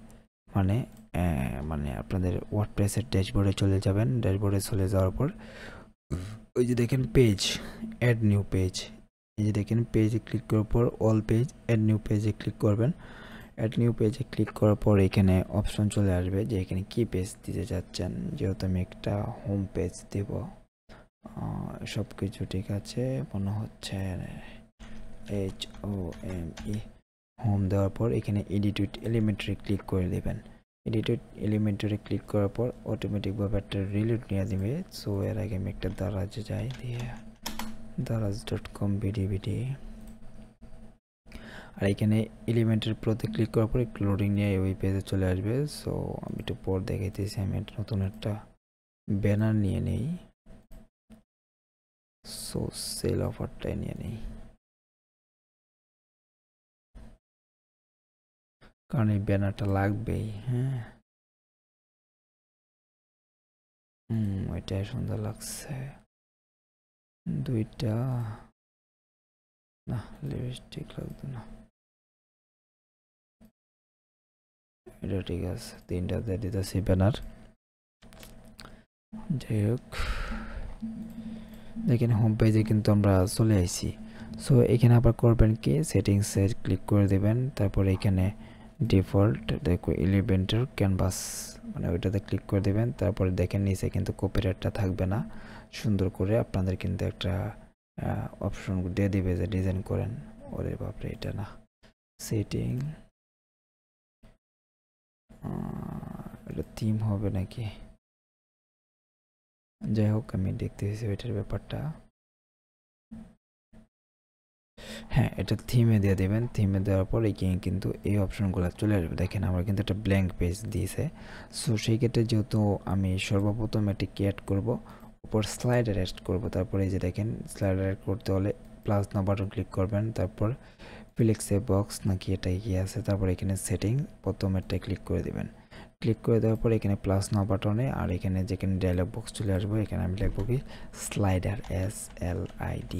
মানে আপনাদের ওয়ার্ডপ্রেসের ড্যাশবোর্ডে চলে যাবেন, ড্যাশবোর্ডে চলে যাওয়ার পর ওই যে দেখেন পেজ, অ্যাড নিউ পেজ, এই যে দেখেন পেজে ক্লিক করার পর অল পেজ, অ্যাড নিউ পেজে ক্লিক করবেন। অ্যাড নিউ পেজে ক্লিক করার পর এখানে অপশন চলে আসবে যে এখানে কি পেজ দিতে যাচ্ছেন। যেহেতু আমি একটা হোম পেজ দেব, সব কিছু ঠিক আছে মনে হচ্ছে, HOME হোম দেওয়ার পর এখানে এডিট উইথ এলিমেন্টারি ক্লিক করে দেবেন। এডিট উইথ এলিমেন্টারি ক্লিক করার পর অটোমেটিকভাবে একটা রিলোড নিয়ে দেবে। সো এর আগে আমি একটা দারাজে যাই, দিয়ে daraz.com বিডি, আর এখানে এলিমেন্টের প্রতি ক্লিক করার পর একটু লোডিং নিয়ে ওই পেজে চলে আসবে। সো আমি একটু পর দেখাইতেছি, আমি নতুন একটা ব্যানার নিয়ে নেই। সো সেল অফারটাই নিয়ে নেই, কারণ এই ব্যানারটা লাগবেই। হ্যাঁ, ওইটাই সুন্দর লাগছে। দুইটা না, লিপস্টিক লাগবে না, এটা ঠিক আছে, তিনটা দিয়ে দিতেছি ব্যানার। যাই হোক, দেখেন হোম পেজে কিন্তু আমরা চলে আসছি। সো এখানে আবার করবেন কি, সেটিংসে ক্লিক করে দেবেন, তারপর এখানে ডিফল্ট দেখো এলিমেন্টার ক্যানভাস মানে ওইটাতে ক্লিক করে দেবেন। তারপরে দেখেন নিচে কিন্তু কপিরাইটটা থাকবে না, সুন্দর করে আপনাদের কিন্তু একটা অপশন দিয়ে দিবে যে ডিজাইন করেন। ওরে বাপরে, এটা না, সেটিং, এটা থিম হবে নাকি, যাই হোক আমি দেখতেছি ওইটার ব্যাপারটা। হ্যাঁ, এটা থিমে দিয়ে দেবেন, থিমে দেওয়ার পর এখানে কিন্তু এই অপশনগুলো চলে আসবে। দেখেন আমার কিন্তু একটা ব্ল্যাঙ্ক পেজ দিয়েছে। সো সেই ক্ষেত্রে যেহেতু আমি সর্বপ্রথম এটি অ্যাড করব, উপর স্লাইডার অ্যাড করব। তারপরে এই যে দেখেন স্লাইডার অ্যাড করতে হলে প্লাস না বাটন ক্লিক করবেন, তারপর ফ্লেক্সে বক্স নাকি এটা কি আছে, তারপর এখানে সেটিং প্রথম একটা ক্লিক করে দেবেন। ক্লিক করে দেওয়ার পর এখানে প্লাস না বাটনে, আর এখানে যেখানে ডায়লগ বক্স চলে আসবে এখানে আমি লিখব কি স্লাইডার, SLID।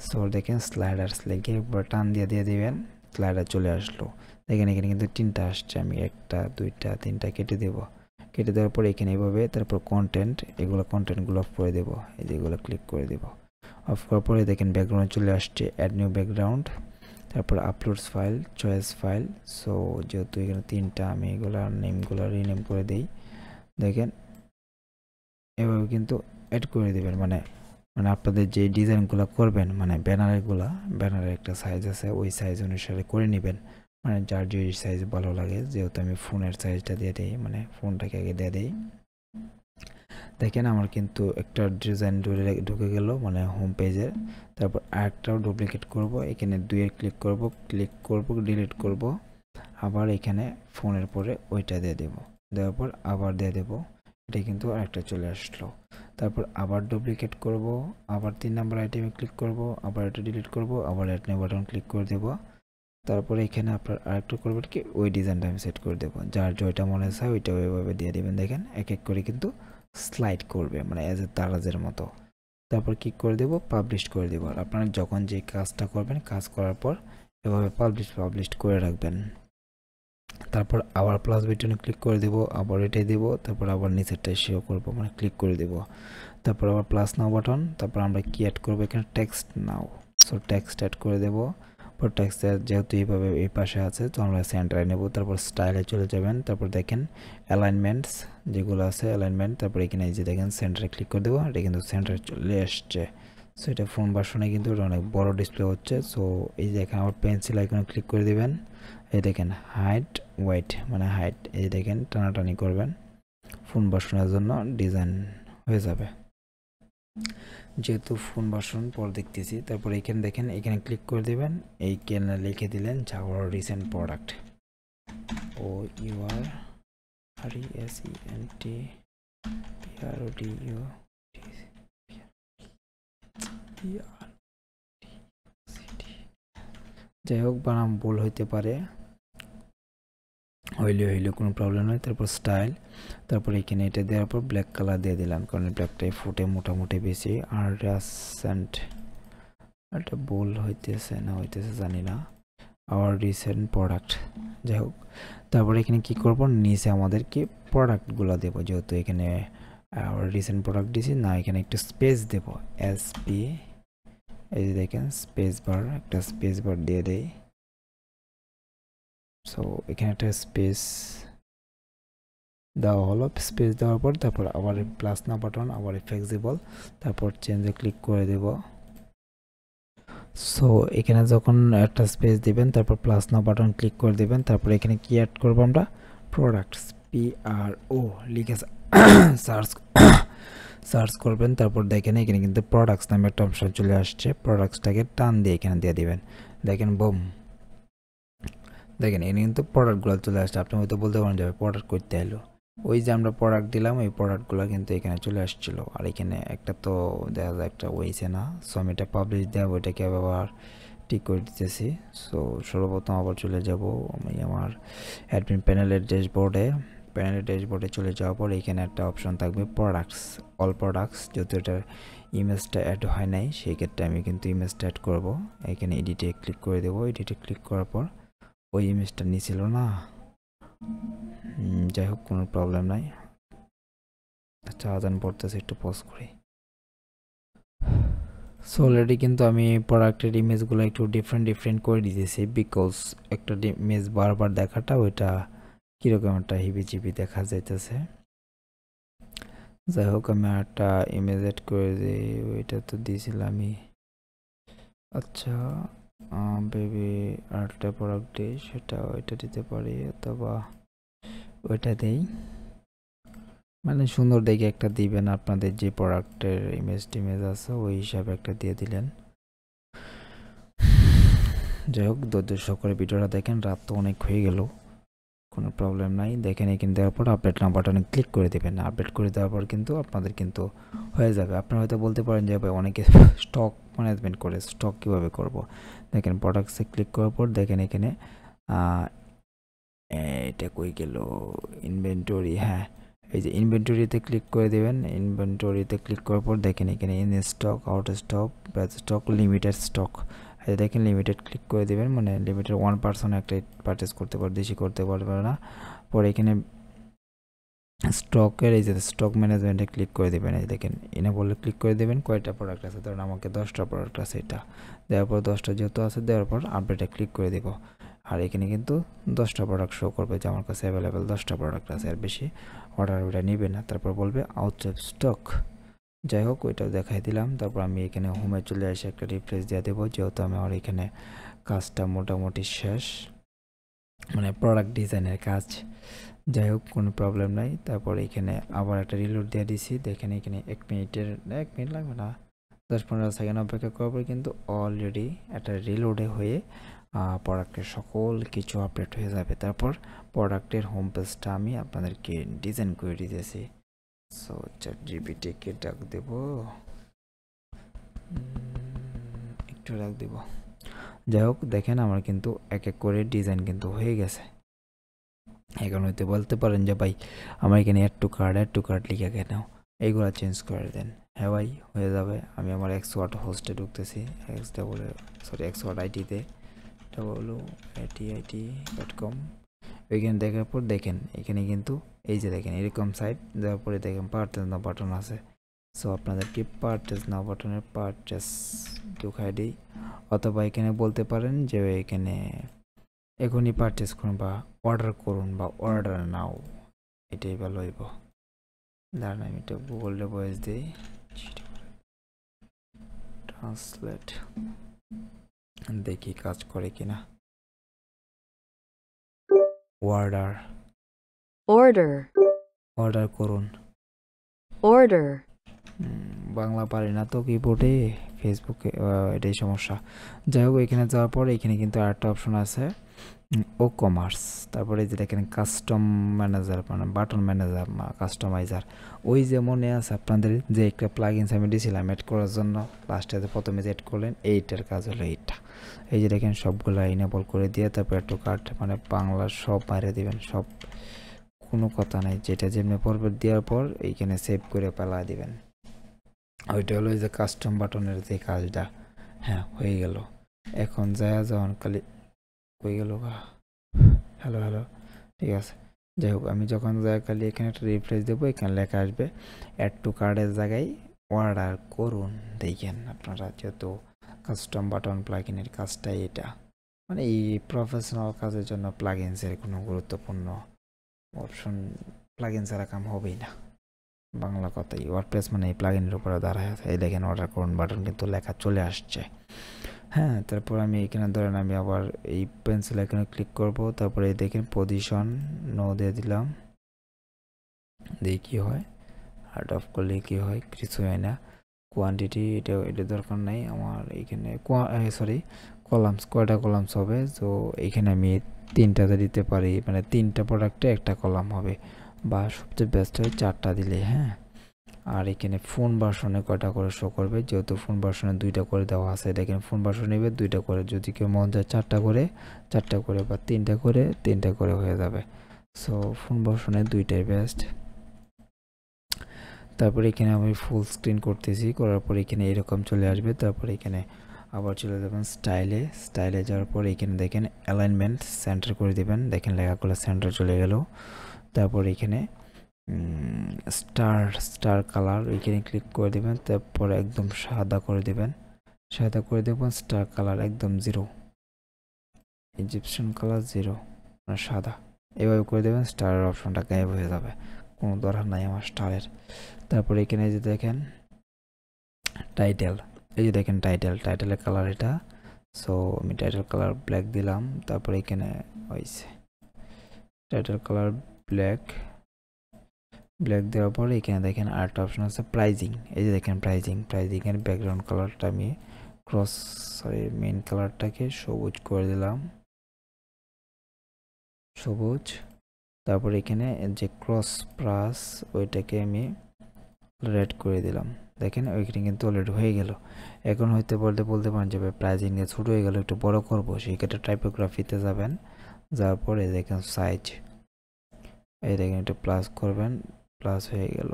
সো দেখেন স্লাইডার্স লিখে একবার টান দিয়ে দিবেন, স্লাইডার চলে আসলো। দেখেন এখানে কিন্তু তিনটা আসছে, আমি একটা দুইটা তিনটা কেটে দেব। কেটে দেওয়ার পর এখানে এইভাবে, তারপর কন্টেন্ট, এগুলো কন্টেন্টগুলো অফ করে দেবো, এই যেগুলো ক্লিক করে দেবো। অফ করার পরে দেখেন ব্যাকগ্রাউন্ড চলে আসছে, অ্যাড নিউ ব্যাকগ্রাউন্ড, তারপর uploads file, choice file. So যেহেতু এখানে তিনটা, আমি এগুলার নেমগুলো রিনেম করে দিই। দেখেন এভাবে কিন্তু অ্যাড করে দেবেন, মানে আপনাদের যে ডিজাইনগুলো করবেন, মানে ব্যানারের একটা সাইজ আছে, ওই সাইজ অনুসারে করে নেবেন, মানে যার যে সাইজ ভালো লাগে। যেহেতু আমি ফোনের সাইজটা দিয়ে দিই, মানে ফোনটাকে আগে দিয়ে দিই। দেখেন আমার কিন্তু একটা ডিজাইন ঢুকে গেল মানে হোম পেজের। তারপর আরেকটাও ডুপ্লিকেট করব, এখানে দুইয়ের ক্লিক করব, ডিলিট করব, আবার এখানে ফোনের পরে ওইটা দিয়ে দেব, দেওয়ার পর আবার দিয়ে দেব, এটা কিন্তু আরেকটা চলে আসলো। তারপর আবার ডুপ্লিকেট করব, আবার 3 নম্বর আইটেমে ক্লিক করব, আবার এটা ডিলিট করব, আবার অ্যাড নিউ বাটন ক্লিক করে দেব। তারপরে এখানে আপনার আরেকটু করবেন কি ওই ডিজাইনটা আমি সেট করে দেবো, যার যেটা মনে চায় ওইটা ওইভাবে দিয়ে দেবেন। দেখেন এক এক করে কিন্তু স্লাইড করবে মানে অ্যাজ এ দারাজের মতো। তারপর কি করে দেব, পাবলিশ করে দেবো। আর আপনারা যখন যে কাজটা করবেন কাজ করার পর এভাবে পাবলিশ করে রাখবেন। তারপর আবার প্লাস বাটনে ক্লিক করে দেব, আবার এটাই দেব, তারপর আবার নিচেরটাই সেও করবো মানে ক্লিক করে দেব। তারপর আবার প্লাস নাও বাটন, তারপর আমরা কি অ্যাড করবো এখানে টেক্সট নাও, সো টেক্সট অ্যাড করে দেব। পর টেক্সট যেহেতু এইভাবে এই পাশে আছে তো আমরা সেন্টারে নেব। তারপর স্টাইলে চলে যাবেন, তারপর দেখেন অ্যালাইনমেন্টস যেগুলো আছে অ্যালাইনমেন্ট, তারপর এখানে এই যে দেখেন সেন্টারে ক্লিক করে দেবো, এটা কিন্তু সেন্টারে চলে আসছে। সো এটা ফোন ভার্সনে কিন্তু এটা অনেক বড় ডিসপ্লে হচ্ছে। সো এই যে এখানে আবার পেন্সিল আইকনে ক্লিক করে দিবেন, এই দেখেন হাইট ওয়েট মানে হাইট, এই দেখেন টানাটানি করবেন, ফোন ভার্সনের জন্য ডিজাইন হয়ে যাবে। যেহেতু ফোন ভার্সন পর দেখতেছি, তারপর এখানে দেখেন এখানে ক্লিক করে দিবেন, এইখানে লিখে দিলেন জাওয়ার recent product, O U R R E S E N T P R O D U যাই হোক বানাম ভুল হইতে পারে, হইলে কোনো প্রবলেম নয়। তারপর স্টাইল, তারপর এখানে এটা দেওয়ার পর ব্ল্যাক কালার দিয়ে দিলাম কারণ ব্ল্যাকটাই ফুটে মোটামুটি বেশি। আর রিসেন্ট এটা ভুল হইতেছে না হইতেছে জানি না, আর রিসেন্ট প্রোডাক্ট যাই হোক। তারপর এখানে কি করব, নিচে আমাদেরকে প্রোডাক্টগুলো দেবো, যেহেতু এখানে আর রিসেন্ট প্রোডাক্ট দিছি না, এখানে একটু স্পেস দেবো এস পি, এই যে দেখেন স্পেস বার, একটা স্পেস বার দিয়ে দেই। সো এখানে একটা স্পেস দেওয়া হলো, স্পেস দেওয়ার পর তারপর আবার প্লাস না বাটন, আবার ফ্লেক্সিবল, তারপর চেঞ্জে ক্লিক করে দেব। সো এখানে যখন একটা স্পেস দিবেন তারপর প্লাস না বাটন ক্লিক করে দিবেন, তারপর এখানে কি অ্যাড করবো আমরা, প্রোডাক্টস পি আর ও লিখে সার্চ করবেন। তারপর দেখেন এখানে কিন্তু প্রোডাক্টস নামে একটা অপশন চলে আসছে, প্রোডাক্টসটাকে টান দিয়ে এখানে দিয়ে দিবেন, দেখেন বুম, দেখেন এখানে কিন্তু প্রোডাক্টগুলো চলে আসছে। আপনি হয়তো বলতে পারেন যাবে প্রোডাক্ট করতে এলো, ওই যে আমরা প্রোডাক্ট দিলাম ওই প্রোডাক্টগুলো কিন্তু এখানে চলে আসছিল। আর এখানে একটা তো দেখা যায় একটা ওইছে না, সো আমি এটা পাবলিশ দেওয়া ওইটাকে আবার ঠিক করে দিতেছি। সো সর্বপ্রথম আবার চলে যাব আমি আমার অ্যাডমিন প্যানেলের ড্যাশবোর্ডে চলে যাওয়ার পর এখানে একটা অপশন থাকবে প্রোডাক্টস, অল প্রোডাক্টস, যেহেতু এটার ইমেজটা অ্যাড হয় নাই সেই ক্ষেত্রে আমি কিন্তু ইমেজটা অ্যাড করবো। এখানে এডিটে ক্লিক করে দেবো, এডিটে ক্লিক করার পর ওই ইমেজটা নিয়েছিল না, যাই হোক কোনো প্রবলেম নাই। আচ্ছা আজান পড়তেছে, একটু পজ করি। সো অলরেডি কিন্তু আমি প্রোডাক্টের ইমেজগুলো একটু ডিফারেন্ট করে দিতেছি, বিকজ একটা ইমেজ বারবার দেখাটা ওইটা কীরকম একটা হিবিজিবি দেখা যাইতেছে। যাই হোক আমি একটা ইমেজ এড করে দিই, ওইটা তো দিয়েছিলাম আমি। আচ্ছা বেবি আরেকটা প্রোডাক্ট দিই, সেটা ওইটা দিতে পারি অথবা ওইটা দেই, মানে সুন্দর দেখে একটা দিবেন, আপনাদের যে প্রোডাক্টের ইমেজ আছে ওই হিসাবে একটা দিয়ে দিলেন। যাই হোক ধৈর্য সহকারে ভিডিওটা দেখেন, রাত তো অনেক হয়ে গেল, কোনো প্রবলেম নাই। দেখেন এখানে দেওয়ার পর আপডেট নাও বাটনে ক্লিক করে দেবেন, আপডেট করে দেওয়ার পর কিন্তু আপনাদের কিন্তু হয়ে যাবে। আপনারা হয়তো বলতে পারেন যে ভাই অনেকে স্টক ম্যানেজমেন্ট করে, স্টক কীভাবে করব। দেখেন প্রোডাক্টসে ক্লিক করার পর দেখেন এখানে এটা কই গেল, ইনভেন্টরি, হ্যাঁ এই যে ইনভেন্টরিতে ক্লিক করে দেবেন। ইনভেন্টরিতে ক্লিক করার পর দেখেন এখানে in stock, out stock, batch stock, limited stock, এই দেখেন লিমিটেড ক্লিক করে দেবেন, মানে লিমিটেড 1 পার্সন একটা পারচেস করতে পারবে, বেশি করতে পারবে না। পরে এখানে স্টকের এই যে স্টক ম্যানেজমেন্টে ক্লিক করে দেবেন, এই দেখেন এনে বললে ক্লিক করে দেবেন কয়টা প্রোডাক্ট আছে, ধরুন আমাকে 10টা প্রোডাক্ট আছে, এটা দেওয়ার পর 10টা যেহেতু আছে দেওয়ার পর আপডেটে ক্লিক করে দেবো। আর এখানে কিন্তু 10টা প্রোডাক্ট শো করবে যে আমার কাছে অ্যাভেলেবেল 10টা প্রোডাক্ট আছে, আর বেশি অর্ডার ওইটা নেবে না। তারপর বলবে আউট অফ স্টক, যাই হোক ওইটাও দেখাই দিলাম। তারপর আমি এখানে হোমে চলে এসে একটা রিফ্রেশ দিয়ে দেবো, যেহেতু আমার এখানে কাজটা মোটামুটি শেষ, মানে প্রোডাক্ট ডিজাইনের কাজ। যাই হোক কোনো প্রবলেম নাই। তারপর এখানে আবার একটা রিলোড দিয়ে দিছি, দেখেন এখানে 1 মিনিট লাগবে না, 10-15 সেকেন্ড অপেক্ষা করার পর কিন্তু অলরেডি একটা রিলোডে হয়ে প্রোডাক্টের সকল কিছু আপডেট হয়ে যাবে। তারপর প্রোডাক্টের হোম পেজটা আমি আপনাদেরকে ডিজাইন করে দিতেছি। সো চ্যাটজিপিটিকে ডাক দেব, একটু ডাক দেব। যাই হোক দেখেন আমার কিন্তু এক এক করে ডিজাইন কিন্তু হয়ে গেছে। এখন হয়তো বলতে পারেন যে ভাই আমার এখানে অ্যাড টু কার্ট লিখে কেন, এইগুলো চেঞ্জ করে দেন। হ্যাঁ ভাই হয়ে যাবে। আমি আমার এক্সওয়ার্ড হোস্টে ঢুকতেছি, এক্সওয়ার্ড আইটিতে www.aiti.com। ওইখানে দেখার পর দেখেন এখানে কিন্তু এই যে দেখেন এরকম সাইট দেওয়ার পরে দেখেন পারচেজ নাও বাটন আছে। সো আপনাদেরকে পারচেজ নাও বাটনের পারচেজ দেখাই দিই, অথবা এখানে বলতে পারেন যে এখানে এখনই পারচেজ করুন বা অর্ডার করুন বা অর্ডার নাও, এটাই ভালো হইব। দাঁড়ান আমি এটা গুগলে ভয়েস দিই, ট্রান্সলেট, দেখি কাজ করে কিনা। অর্ডার order, অর্ডার করুন। order, বাংলা পারি না তো কিবোর্ডে, ফেসবুকে এটাই সমস্যা। যাই হোক এখানে যাওয়ার পর এখানে কিন্তু আরেকটা অপশন আছে ও কমার্স, তারপরে যে দেখেন কাস্টম ম্যানেজার মানে বাটন ম্যানেজার কাস্টমাইজার। ওই যে মনে আছে আপনাদের যে একটা প্লাগইনস আমি দিয়েছিলাম অ্যাড করার জন্য, লাস্টে প্রথমে যে অ্যাড করলেন এইটার কাজ হলো এইটা। এই যে দেখেন সবগুলো ইনেবল করে দিয়ে তারপর একটু কার্ড মানে বাংলা সব বাইরে দিবেন, সব কোনো কথা নাই, যেটা যেমনি পড়বে দেওয়ার পর এইখানে সেভ করে পেলা দিবেন। ওইটা হলো যে কাস্টম বাটনের যে কাজটা। হ্যাঁ হয়ে গেল। এখন যখন খালি হয়ে গেল হ্যালো হ্যালো, ঠিক আছে। যাই হোক আমি যখন খালি এখানে একটা রিফ্রেশ দেবো, এখানে লেখা আসবে অ্যাড টু কার্ডের জায়গায় অর্ডার করুন। দেখেন আপনারা যেহেতু কাস্টম বাটন প্লাগইনের কাজটাই এটা, মানে এই প্রফেশনাল কাজের জন্য প্লাগইনসের কোনো গুরুত্বপূর্ণ অপশন প্লাগইন ছাড়া কাম হবেই না। বাংলা কথাই ওয়ার্ডপ্রেস মানে এই প্লাগইনের উপরে দাঁড়ায় আছে। এই দেখেন অর্ডার করুন বাটন কিন্তু লেখা চলে আসছে। হ্যাঁ তারপর আমি এখানে ধরেন আমি আবার এই পেন্সিল এখানে ক্লিক করব, তারপরে দেখেন পজিশন নো দিয়ে দিলাম, দেখি কী হয়। হার্ড অফ করলে কী হয়, কিছু হয় না। কোয়ান্টিটি এটা দরকার নাই আমার, এইখানে কলামস কয়টা কলামস হবে, তো এইখানে আমি তিনটাতে দিতে পারি, মানে তিনটা প্রোডাক্টে একটা কলাম হবে, বা সবচেয়ে বেস্ট হয় চারটা দিলে। হ্যাঁ আর এখানে ফোন ভার্সনে কয়টা করে শো করবে, যেহেতু ফোন ভার্সনে দুইটা করে দেওয়া আছে, দেখেন ফোন ভার্সন নেবে দুইটা করে, যদি কেউ মন যায় চারটা করে বা তিনটা করে হয়ে যাবে। সো ফোন ভার্সনে দুইটাই বেস্ট। তারপরে এখানে আমি ফুল স্ক্রিন করতেছি, করার পর এখানে এরকম চলে আসবে। তারপরে এখানে আবার চলে যাবেন স্টাইলে যাওয়ার পর এখানে দেখেন অ্যালাইনমেন্ট সেন্টার করে দেবেন, দেখেন লেখাগুলো সেন্টার চলে গেল। তারপর এখানে স্টার কালার এখানে ক্লিক করে দেবেন, তারপর একদম সাদা করে দেবেন, স্টার কালার একদম 0, ইজিপশিয়ান কালার 0 মানে সাদা, এভাবে করে দেবেন। স্টারের অপশনটা গায়েব হয়ে যাবে, কোনো দরকার নাই আমার স্টারের। তারপরে এখানে যে দেখেন টাইটেল, এই যে দেখেন টাইটেলের কালার এটা। সো আমি টাইটেল কালার ব্ল্যাক দিলাম, তারপরে এখানে হয়েছে টাইটেল কালার ব্ল্যাক দেওয়ার পরে এখানে দেখেন আরেকটা অপশন আছে প্রাইজিং। এই যে দেখেন প্রাইজিংয়ের ব্যাকগ্রাউন্ড কালারটা আমি মেইন কালারটাকে সবুজ করে দিলাম, সবুজ। তারপর এখানে যে ক্রস প্লাস ওইটাকে আমি রেড করে দিলাম, দেখেন ওইখানে কিন্তু অলরেডি হয়ে গেল। এখন হয়তো বলতে পারেন যে প্রাইজিংয়ে ছোটো হয়ে গেল, একটু বড় করবো, সেই ক্ষেত্রে টাইপোগ্রাফিতে যাবেন, যাওয়ার পরে দেখেন সাইজ, এই দেখেন একটু প্লাস করবেন, প্লাস হয়ে গেল,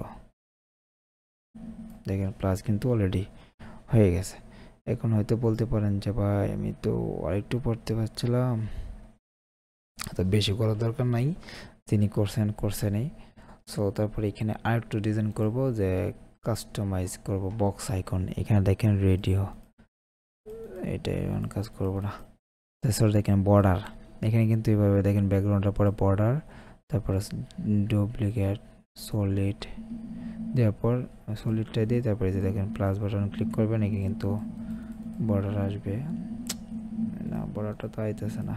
দেখেন প্লাস কিন্তু অলরেডি হয়ে গেছে। এখন হয়তো বলতে পারেন যে ভাই আমি তো আরেকটু পড়তে পারছিলাম, তো বেশি করার দরকার নাই, তিনি করছেনই। সো তারপরে এখানে আরেকটু ডিজাইন করব, যে কাস্টমাইজ করব বক্স আইকন। এখানে দেখেন রেডিও, এটা এমন কাজ করব না। তারপরে দেখেন বর্ডার, এখানে কিন্তু এইভাবে দেখেন ব্যাকগ্রাউন্ডের পরে বর্ডার, তারপরে ডুপ্লিকেট সলিড দেওয়ার পর সলিডটা দিয়ে তারপরে যে দেখেন প্লাস বাটন ক্লিক করবেন, এখানে কিন্তু বর্ডার আসবে না, বর্ডারটা তো আইতেছে না।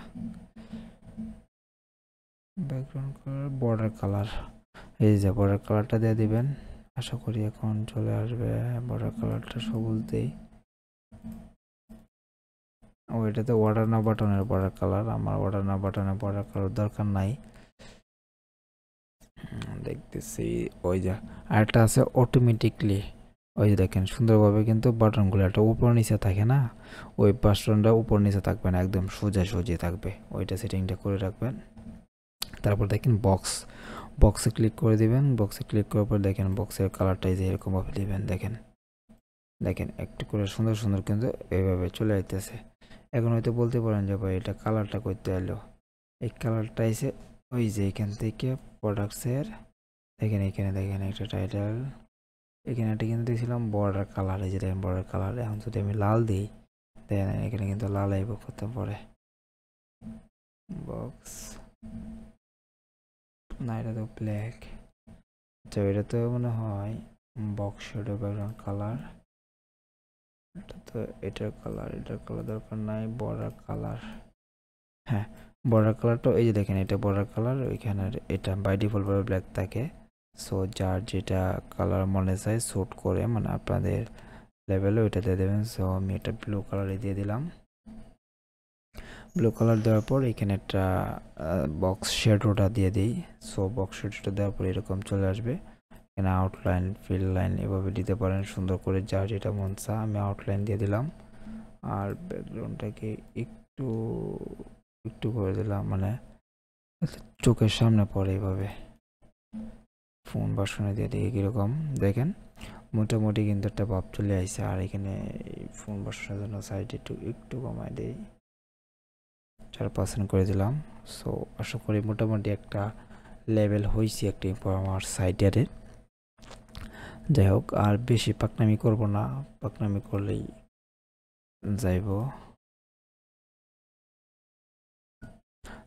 ব্যাকগ্রাউন্ড কালার বর্ডার কালার, এই যে বর্ডার কালারটা দিয়ে দিবেন, আশা করি এখন চলে আসবে। বর্ডার কালারটা সবুজ দেই, ও এটাতে অর্ডার না বাটনের বর্ডার কালার, আমার অর্ডার না বাটনের বর্ডার কালার দরকার নাই। দেখতেছি ওই যে আরেকটা আছে অটোমেটিকলি ওই যে দেখেন সুন্দরভাবে কিন্তু বাটনগুলো একটা উপর নিচে থাকে না, ওই বাটনটা উপর নিচে থাকবে না, একদম সোজা সোজি থাকবে, ওইটা সেটিংটা করে রাখবেন। তারপর দেখেন বক্সে ক্লিক করে দিবেন, বক্সে ক্লিক করার পর দেখেন বক্সের কালারটা যে এরকমভাবে দিবেন, দেখেন দেখেন একটু করে সুন্দর সুন্দর কিন্তু এইভাবে চলে আইতেছে। এখন হয়তো বলতে পারেন যে ভাই এটা কালারটা করতে এলো, এই কালারটা এসে ওই যে এখান থেকে প্রোডাক্টসের দেখেন এখানে দেখেন একটা টাইটেল, এখানে একটা কিন্তু দিয়েছিলাম বর্ডার কালার, এই যে দেখেন বর্ডার কালার। এখন যদি আমি লাল দিই দেখেন এখানে কিন্তু লাল আইব করতে পারে বক্স, না এটা তো ব্ল্যাক, আচ্ছা এটা তো মনে হয় বক্স শ্যাডো ব্যাকগ্রাউন্ড কালার, এটা তো এটার কালার দরকার নাই, বর্ডার কালার, হ্যাঁ বর্ডার কালারটা এই যে দেখেন এটা বর্ডার কালার, ওইখানে এটা বাই ডিফল্ট ভাবে ব্ল্যাক থাকে। সো যার যেটা কালার মনে চায় স্যুট করে মানে আপনাদের লেভেলে ওইটা দিয়ে দেবেন। সো আমি এটা ব্লু কালারে দিয়ে দিলাম। ব্লু কালার দেওয়ার পর এখানে একটা বক্স শ্যাডোটা দিয়ে দিই। সো বক্স শ্যাডোটা দেওয়ার পর এরকম চলে আসবে। এখানে আউটলাইন ফিল লাইন এভাবে দিতে পারেন সুন্দর করে, যার যেটা মন চায়। আমি আউটলাইন দিয়ে দিলাম আর ব্যাকগ্রাউন্ডটাকে একটু একটু করে দিলাম, মানে চোখের সামনে পড়ে এইভাবে। ফোন বাসনে দিয়ে দিই কীরকম দেখেন, মোটামুটি কিন্তু একটা ভাব চলে আসছে। আর এখানে ফোন বাসনের জন্য সাইড একটু একটু কমাই দিই, 4% করে দিলাম। সো আশা করি মোটামুটি একটা লেভেল হয়েছে একটা আমার সাইডের। যাই হোক আর বেশি পাকনামি করব না, পাকনামি করলেই যাইব।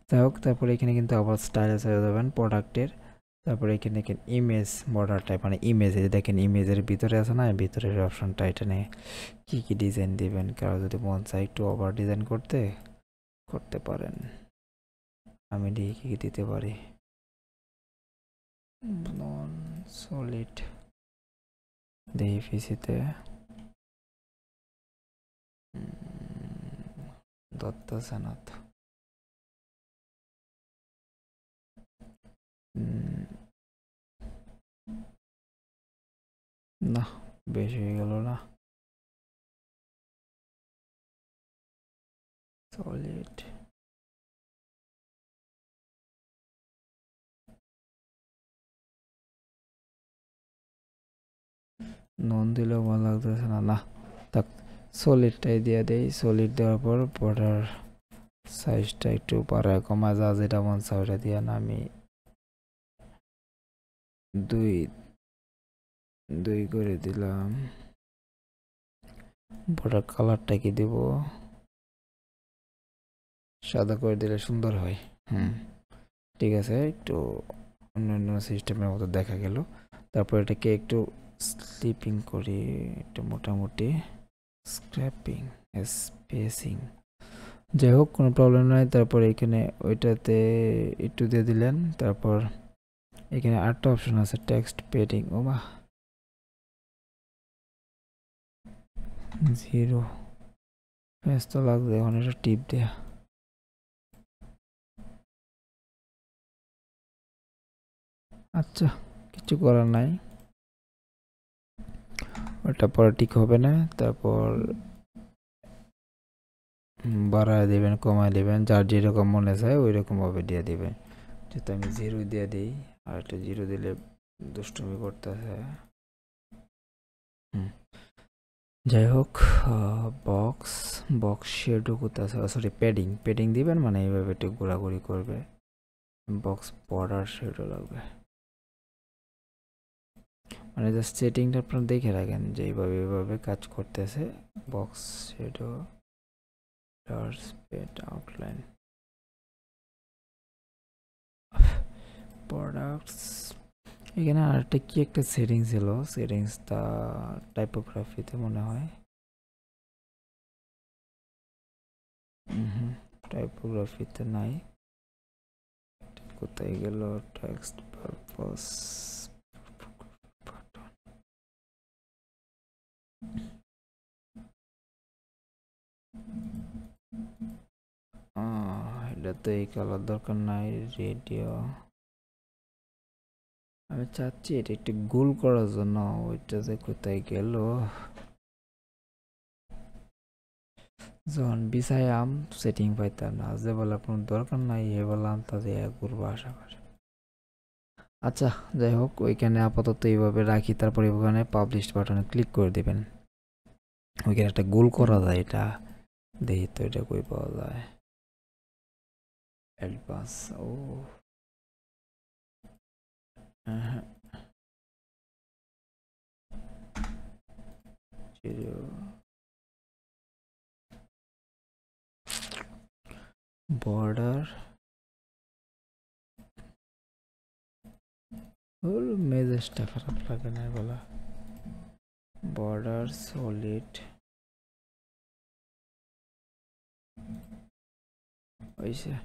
যাই হোক তারপরে এখানে কিন্তু আবার স্টাইলে চলে যাবেন প্রোডাক্টের। তারপরে এখানে দেখেন ইমেজ বর্ডার টাইপ, মানে ইমেজ দেখেন ইমেজের ভিতরে আছে না, ভিতরের অপশনটা, এটা নিয়ে কী কী ডিজাইন দিবেন, কারো যদি মন চায় একটু ওভার ডিজাইন করতে পারেন। আমি দিয়ে কী কী দিতে পারি, নন সলিড দেই পিসিতে দত্ত সেনাথ, না বেশি হয়ে গেল না, সলিড নন দিলেও ভালো লাগতেছে না, না থাক সলিডটাই দিয়ে দেই। সলিড দেওয়ার পর বর্ডার সাইজটা একটু বাড়ায় কমা যা যেটা মন চায় ওটা দিয়ে না, আমি দুই করে দিলাম। বর্ডার কালারটা কি দেব, সাদা করে দিলে সুন্দর হয়। ঠিক আছে, একটু অন্যান্য সিস্টেমের মতো দেখা গেল। তারপর এটাকে একটু স্লিপিং করি, একটু মোটামুটি স্ক্র্যাপিং স্পেসিং, যাই হোক কোনো প্রবলেম নাই। তারপর এখানে ওইটাতে একটু দিয়ে দিলেন। তারপর এখানে আরেকটা অপশন আছে টেক্সট পেডিং, ও মা 0 ব্যস্ত লাগবে এখন, এটা টিপ দেয়া, আচ্ছা কিছু করার নাই, ওটা পরে ঠিক হবে না। তারপর বাড়ায় দেবেন কমায় দেবেন, যার যেরকম মনে চায় ওই রকমভাবে দিয়ে দেবেন। যেহেতু আমি 0 দিয়ে দিই, আর একটা 0 দিলে দুষ্টুমি করতেছে। যাই হোক বক্স শেডও করতেছে, সরি প্যাডিং দিবেন, মানে এইভাবে একটু ঘোরাঘুরি করবে। বক্স বর্ডার শেডও লাগবে, মানে জাস্ট সেটিংটা আপনারা দেখে রাখেন যে এইভাবে কাজ করতেছে। Box shadow spread outline products, এখানে আরেকটা কি একটা সেটিং ছিল, সেটিংসটা টাইপোগ্রাফিতে মনে হয়, টাইপোগ্রাফিতে নাই, কোথায় গেল, টেক্সট পারপস, এটা তো এই কালার দরকার নাই, রেডিও আমি চাচ্ছি এটা একটু গোল করার জন্য, ওইটা যে কোথায় গেল। যখন বিছায়াম সেটিং পাইতাম না, যে বলে আপনার দরকার নাই এ বললাম তাদের করবো আশা করি। আচ্ছা যাই হোক, ওইখানে আপাতত এইভাবে রাখি। তারপরে ওখানে পাবলিশ বাটনে ক্লিক করে দিবেন। ওইখানে একটা গোল করা যায়, এটা দেখি তো এটা কই পাওয়া যায়। অ্যাডভান্স, ও হ্যাঁ, বর্ডার, ওর মেজাজটা খারাপ লাগে না বলা। বর্ডার সলিড, ওইসে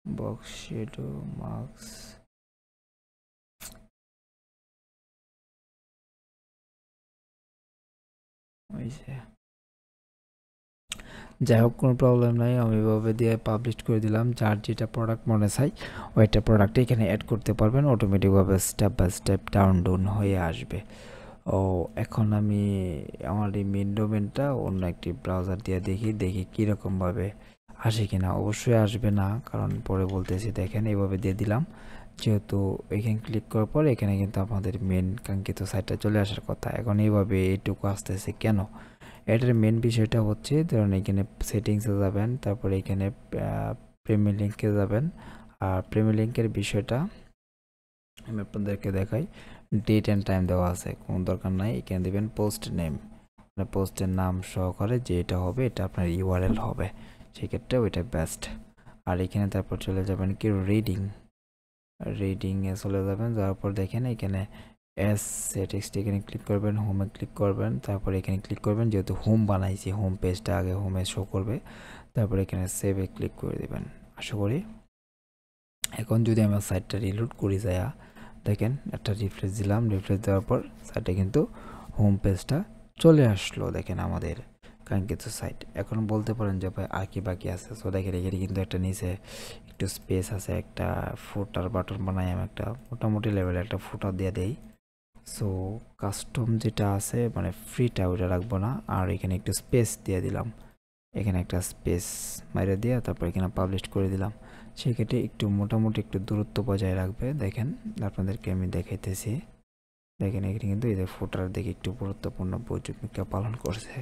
বক্স শেডো মার্কস, ওইসে। যাই হোক, কোনো প্রবলেম নাই, আমি এভাবে দিয়ে পাবলিশ করে দিলাম। যার যেটা প্রোডাক্ট মনে চাই ওইটা প্রোডাক্ট এখানে অ্যাড করতে পারবেন, অটোমেটিকভাবে স্টেপ বাই স্টেপ ডাউন হয়ে আসবে। ও এখন আমি আমার এই মেন ডোমেনটা অন্য একটি ব্রাউজার দিয়ে দেখি কীরকমভাবে আসে কিনা। অবশ্যই আসবে না, কারণ পরে বলতেছি। দেখেন এইভাবে দিয়ে দিলাম, যেহেতু এখানে ক্লিক করার পর এখানে কিন্তু আমাদের মেন কাঙ্ক্ষিত সাইটটা চলে আসার কথা। এখন এইভাবে এইটুকু আসতেছে কেন? এটার মেন বিষয়টা হচ্ছে, ধরুন এখানে সেটিংসে যাবেন, তারপরে এখানে প্রিমিয়ার লিঙ্কে যাবেন। আর প্রিমিয়ার লিঙ্কের বিষয়টা আমি আপনাদেরকে দেখাই। ডেট অ্যান্ড টাইম দেওয়া আছে, কোনো দরকার নাই। এখানে দেবেন পোস্ট নেম, মানে পোস্টের নাম সহকারে যে এটা হবে এটা আপনার ইউআরএল হবে, সেক্ষেত্রে ওইটা বেস্ট। আর এখানে তারপর চলে যাবেন কি রিডিংয়ে চলে যাবেন। যাওয়ার পর দেখেন এখানে এস সেটিংসটি এখানে ক্লিক করবেন, হোমে ক্লিক করবেন, তারপর এখানে ক্লিক করবেন। যেহেতু হোম বানাইছি, হোম পেজটা আগে হোমে শো করবে। তারপর এখানে সেভে ক্লিক করে দেবেন। আশা করি এখন যদি আমার সাইটটা রিলোড করি যায়া, দেখেন একটা রিফ্রেশ দিলাম, রিফ্রেশ দেওয়ার পর সাইটে কিন্তু হোম পেজটা চলে আসলো। দেখেন আমাদের কাঙ্ক্ষিত সাইট। এখন বলতে পারেন যে ভাই আর কি বাকি আছে। সো দেখেন এখানে কিন্তু একটা নিচে একটু স্পেস আছে, একটা ফুটার বাটন বানাই আমি, একটা মোটামুটি লেভেলে একটা ফুটার দিয়ে দেই। সো কাস্টম যেটা আছে মানে ফ্রিটা ওইটা রাখবো না, আর এখানে একটু স্পেস দিয়ে দিলাম। এখানে একটা স্পেস মাইরে দিয়ে তারপর এখানে পাবলিশ করে দিলাম। সেক্ষেত্রে একটু মোটামুটি একটু দূরত্ব বজায় রাখবে। দেখেন আপনাদেরকে আমি দেখাইতেছি। দেখেন এখানে কিন্তু এই যে ফুটার দিকে একটু গুরুত্বপূর্ণ ভূমিকা পালন করছে।